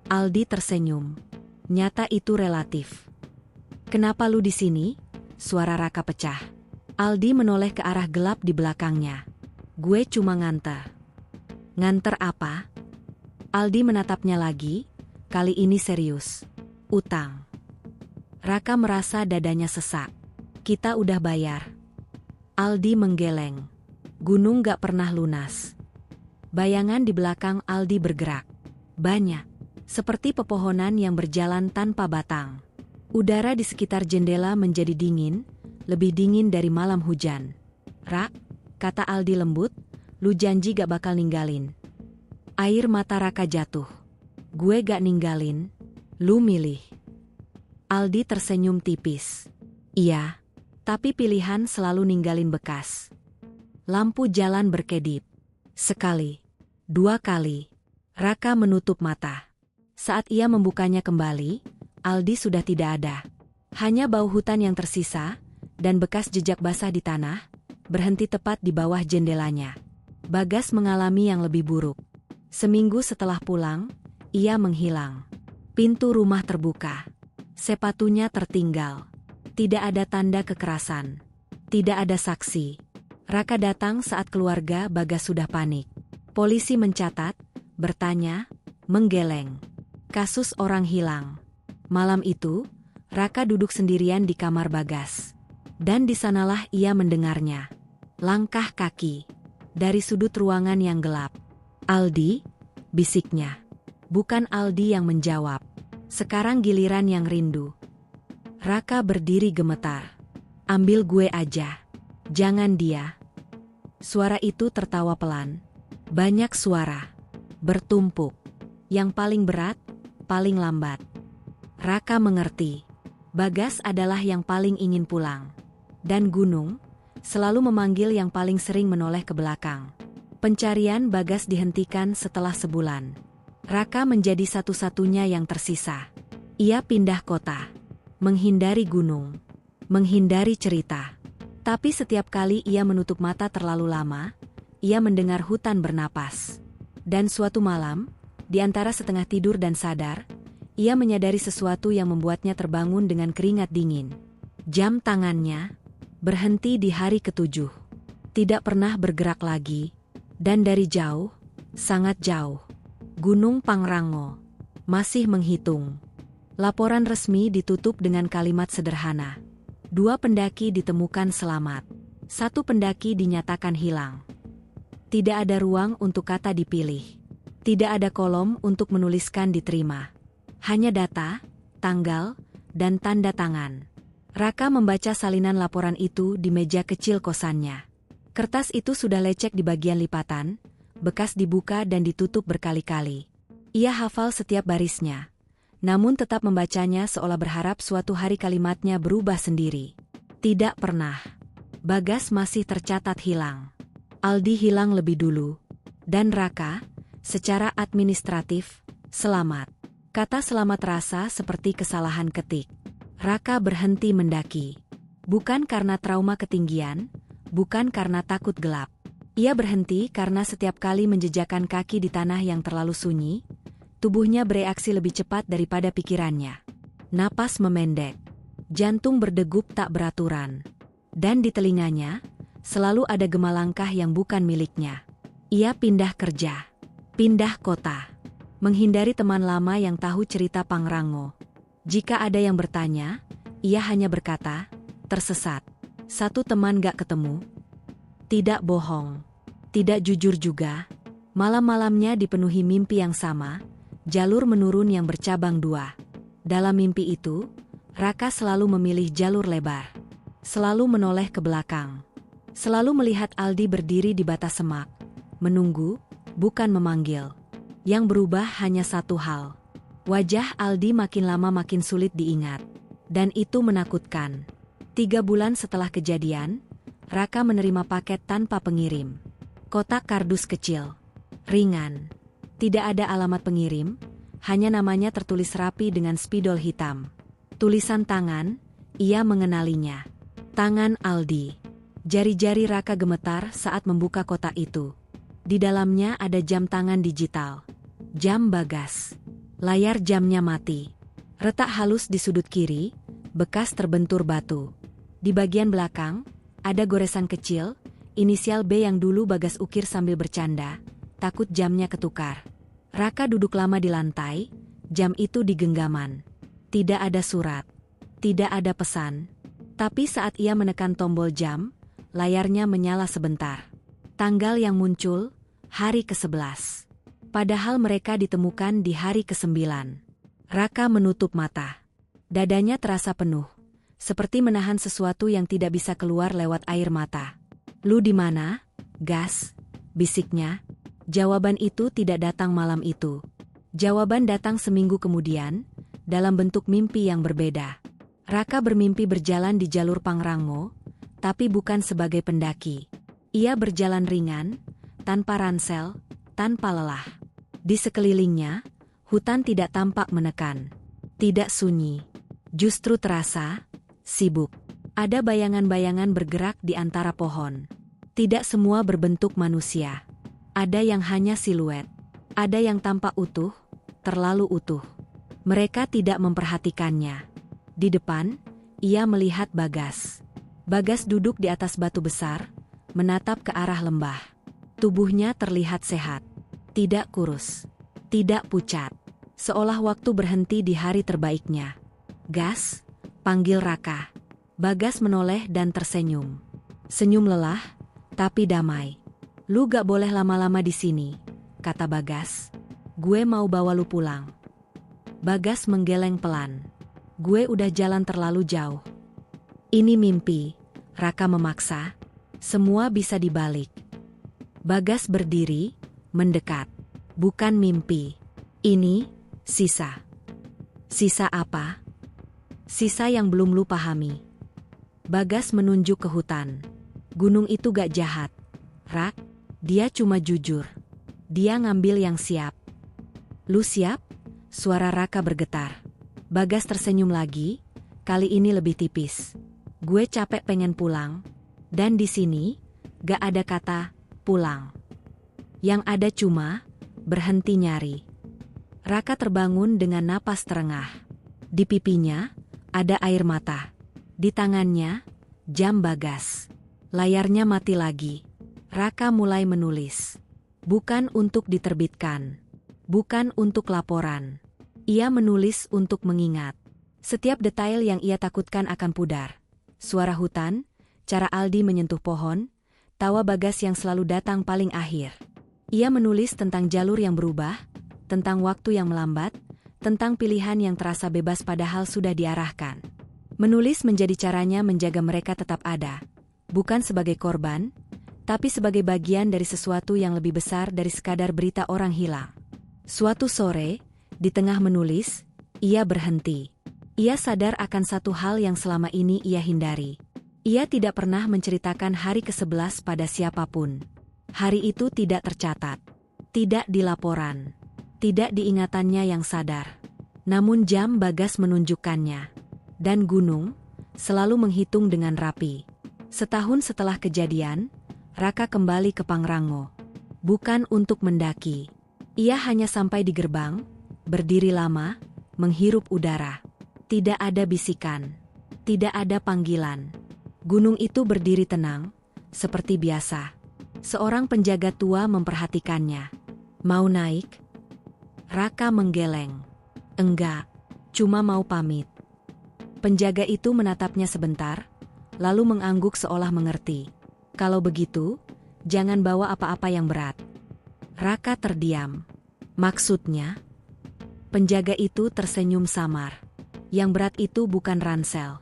Aldi tersenyum. "Nyata itu relatif." "Kenapa lu di sini?" Suara Raka pecah. Aldi menoleh ke arah gelap di belakangnya. "Gue cuma nganter." "Nganter apa?" Aldi menatapnya lagi, kali ini serius. "Utang." Raka merasa dadanya sesak. "Kita udah bayar." Aldi menggeleng. "Gunung gak pernah lunas." Bayangan di belakang Aldi bergerak. Banyak. Seperti pepohonan yang berjalan tanpa batang. Udara di sekitar jendela menjadi dingin, lebih dingin dari malam hujan. "Rak," kata Aldi lembut, "lu janji gak bakal ninggalin." Air mata Raka jatuh. "Gue gak ninggalin, lu milih." Aldi tersenyum tipis. "Iya, tapi pilihan selalu ninggalin bekas." Lampu jalan berkedip. Sekali, 2 kali. Raka menutup mata. Saat ia membukanya kembali, Aldi sudah tidak ada. Hanya bau hutan yang tersisa, dan bekas jejak basah di tanah, berhenti tepat di bawah jendelanya. Bagas mengalami yang lebih buruk. Seminggu setelah pulang, ia menghilang. Pintu rumah terbuka. Sepatunya tertinggal. Tidak ada tanda kekerasan. Tidak ada saksi. Raka datang saat keluarga Bagas sudah panik. Polisi mencatat, bertanya, menggeleng. Kasus orang hilang. Malam itu, Raka duduk sendirian di kamar Bagas. Dan di sanalah ia mendengarnya. Langkah kaki. Dari sudut ruangan yang gelap. "Aldi," bisiknya. Bukan Aldi yang menjawab. Sekarang giliran yang rindu. Raka berdiri gemetar. "Ambil gue aja. Jangan dia." Suara itu tertawa pelan. Banyak suara. Bertumpuk. Yang paling berat, paling lambat. Raka mengerti. Bagas adalah yang paling ingin pulang. Dan gunung selalu memanggil yang paling sering menoleh ke belakang. Pencarian Bagas dihentikan setelah sebulan. Raka menjadi satu-satunya yang tersisa. Ia pindah kota, menghindari gunung, menghindari cerita. Tapi setiap kali ia menutup mata terlalu lama, ia mendengar hutan bernapas. Dan suatu malam, di antara setengah tidur dan sadar, ia menyadari sesuatu yang membuatnya terbangun dengan keringat dingin. Jam tangannya berhenti di hari ke-7. Tidak pernah bergerak lagi. Dan dari jauh, sangat jauh, Gunung Pangrango masih menghitung. Laporan resmi ditutup dengan kalimat sederhana. 2 pendaki ditemukan selamat. 1 pendaki dinyatakan hilang. Tidak ada ruang untuk kata dipilih. Tidak ada kolom untuk menuliskan diterima. Hanya data, tanggal, dan tanda tangan. Raka membaca salinan laporan itu di meja kecil kosannya. Kertas itu sudah lecek di bagian lipatan, bekas dibuka dan ditutup berkali-kali. Ia hafal setiap barisnya, namun tetap membacanya seolah berharap suatu hari kalimatnya berubah sendiri. Tidak pernah. Bagas masih tercatat hilang. Aldi hilang lebih dulu. Dan Raka, secara administratif, selamat. Kata selamat rasa seperti kesalahan ketik. Raka berhenti mendaki. Bukan karena trauma ketinggian, bukan karena takut gelap. Ia berhenti karena setiap kali menjejakkan kaki di tanah yang terlalu sunyi, tubuhnya bereaksi lebih cepat daripada pikirannya. Napas memendek, jantung berdegup tak beraturan. Dan di telinganya, selalu ada gema langkah yang bukan miliknya. Ia pindah kerja, pindah kota, menghindari teman lama yang tahu cerita Pangrango. Jika ada yang bertanya, ia hanya berkata, tersesat. 1 teman gak ketemu. Tidak bohong. Tidak jujur juga. Malam-malamnya dipenuhi mimpi yang sama, jalur menurun yang bercabang 2. Dalam mimpi itu, Raka selalu memilih jalur lebar. Selalu menoleh ke belakang. Selalu melihat Aldi berdiri di batas semak. Menunggu, bukan memanggil. Yang berubah hanya satu hal. Wajah Aldi makin lama makin sulit diingat. Dan itu menakutkan. 3 bulan setelah kejadian, Raka menerima paket tanpa pengirim. Kotak kardus kecil. Ringan. Tidak ada alamat pengirim, hanya namanya tertulis rapi dengan spidol hitam. Tulisan tangan, ia mengenalinya. Tangan Aldi. Jari-jari Raka gemetar saat membuka kotak itu. Di dalamnya ada jam tangan digital. Jam Bagas. Layar jamnya mati. Retak halus di sudut kiri, bekas terbentur batu. Di bagian belakang, ada goresan kecil, inisial B yang dulu Bagas ukir sambil bercanda, takut jamnya ketukar. Raka duduk lama di lantai, jam itu di genggaman. Tidak ada surat, tidak ada pesan. Tapi saat ia menekan tombol jam, layarnya menyala sebentar. Tanggal yang muncul, hari ke-11. Padahal mereka ditemukan di hari ke-9. Raka menutup mata. Dadanya terasa penuh. Seperti menahan sesuatu yang tidak bisa keluar lewat air mata. Lu di mana, Gas? Bisiknya. Jawaban itu tidak datang malam itu. Jawaban datang seminggu kemudian, dalam bentuk mimpi yang berbeda. Raka bermimpi berjalan di jalur Pangrango, tapi bukan sebagai pendaki. Ia berjalan ringan, tanpa ransel, tanpa lelah. Di sekelilingnya, hutan tidak tampak menekan. Tidak sunyi. Justru terasa sibuk. Ada bayangan-bayangan bergerak di antara pohon. Tidak semua berbentuk manusia. Ada yang hanya siluet. Ada yang tampak utuh, terlalu utuh. Mereka tidak memperhatikannya. Di depan, ia melihat Bagas. Bagas duduk di atas batu besar, menatap ke arah lembah. Tubuhnya terlihat sehat. Tidak kurus. Tidak pucat. Seolah waktu berhenti di hari terbaiknya. Gas, panggil Raka. Bagas menoleh dan tersenyum. Senyum lelah, tapi damai. Lu gak boleh lama-lama di sini, kata Bagas. Gue mau bawa lu pulang. Bagas menggeleng pelan. Gue udah jalan terlalu jauh. Ini mimpi, Raka memaksa. Semua bisa dibalik. Bagas berdiri, mendekat. Bukan mimpi. Ini, sisa. Sisa apa? Sisa yang belum lu pahami. Bagas menunjuk ke hutan. Gunung itu gak jahat, Rak. Dia cuma jujur. Dia ngambil yang siap. Lu siap? Suara Raka bergetar. Bagas tersenyum lagi, kali ini lebih tipis. Gue capek pengen pulang. Dan di sini, gak ada kata pulang. Yang ada cuma berhenti nyari. Raka terbangun dengan napas terengah. Di pipinya ada air mata. Di tangannya jam Bagas. Layarnya mati lagi. Raka mulai menulis. Bukan untuk diterbitkan. Bukan untuk laporan. Ia menulis untuk mengingat. Setiap detail yang ia takutkan akan pudar. Suara hutan, cara Aldi menyentuh pohon, tawa Bagas yang selalu datang paling akhir. Ia menulis tentang jalur yang berubah, tentang waktu yang melambat, tentang pilihan yang terasa bebas padahal sudah diarahkan. Menulis menjadi caranya menjaga mereka tetap ada. Bukan sebagai korban, tapi sebagai bagian dari sesuatu yang lebih besar dari sekadar berita orang hilang. Suatu sore, di tengah menulis, ia berhenti. Ia sadar akan satu hal yang selama ini ia hindari. Ia tidak pernah menceritakan hari ke-11 pada siapapun. Hari itu tidak tercatat. Tidak di laporan. Tidak di ingatannya yang sadar. Namun jam Bagas menunjukkannya. Dan gunung selalu menghitung dengan rapi. Setahun setelah kejadian, Raka kembali ke Pangrango. Bukan untuk mendaki. Ia hanya sampai di gerbang, berdiri lama, menghirup udara. Tidak ada bisikan. Tidak ada panggilan. Gunung itu berdiri tenang, seperti biasa. Seorang penjaga tua memperhatikannya. Mau naik? Raka menggeleng. Enggak, cuma mau pamit. Penjaga itu menatapnya sebentar, lalu mengangguk seolah mengerti. Kalau begitu, jangan bawa apa-apa yang berat. Raka terdiam. Maksudnya? Penjaga itu tersenyum samar. Yang berat itu bukan ransel.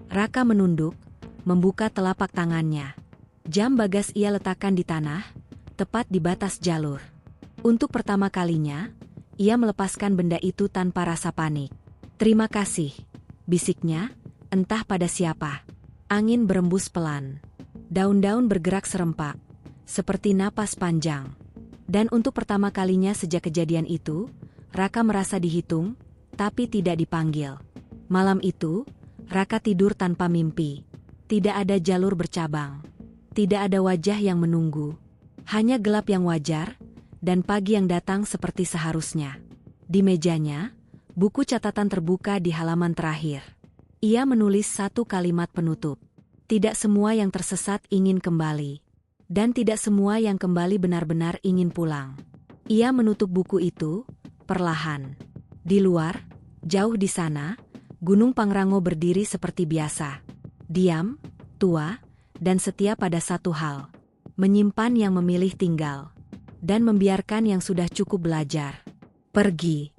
Raka menunduk, membuka telapak tangannya. Jam Bagas ia letakkan di tanah, tepat di batas jalur. Untuk pertama kalinya, ia melepaskan benda itu tanpa rasa panik. Terima kasih, bisiknya, entah pada siapa. Angin berembus pelan. Daun-daun bergerak serempak, seperti napas panjang. Dan untuk pertama kalinya sejak kejadian itu, Raka merasa dihitung, tapi tidak dipanggil. Malam itu, Raka tidur tanpa mimpi. Tidak ada jalur bercabang. Tidak ada wajah yang menunggu. Hanya gelap yang wajar, dan pagi yang datang seperti seharusnya. Di mejanya, buku catatan terbuka di halaman terakhir. Ia menulis satu kalimat penutup. Tidak semua yang tersesat ingin kembali. Dan tidak semua yang kembali benar-benar ingin pulang. Ia menutup buku itu, perlahan. Di luar, jauh di sana, Gunung Pangrango berdiri seperti biasa. Diam, tua, dan setia pada satu hal. Menyimpan yang memilih tinggal. Dan membiarkan yang sudah cukup belajar pergi.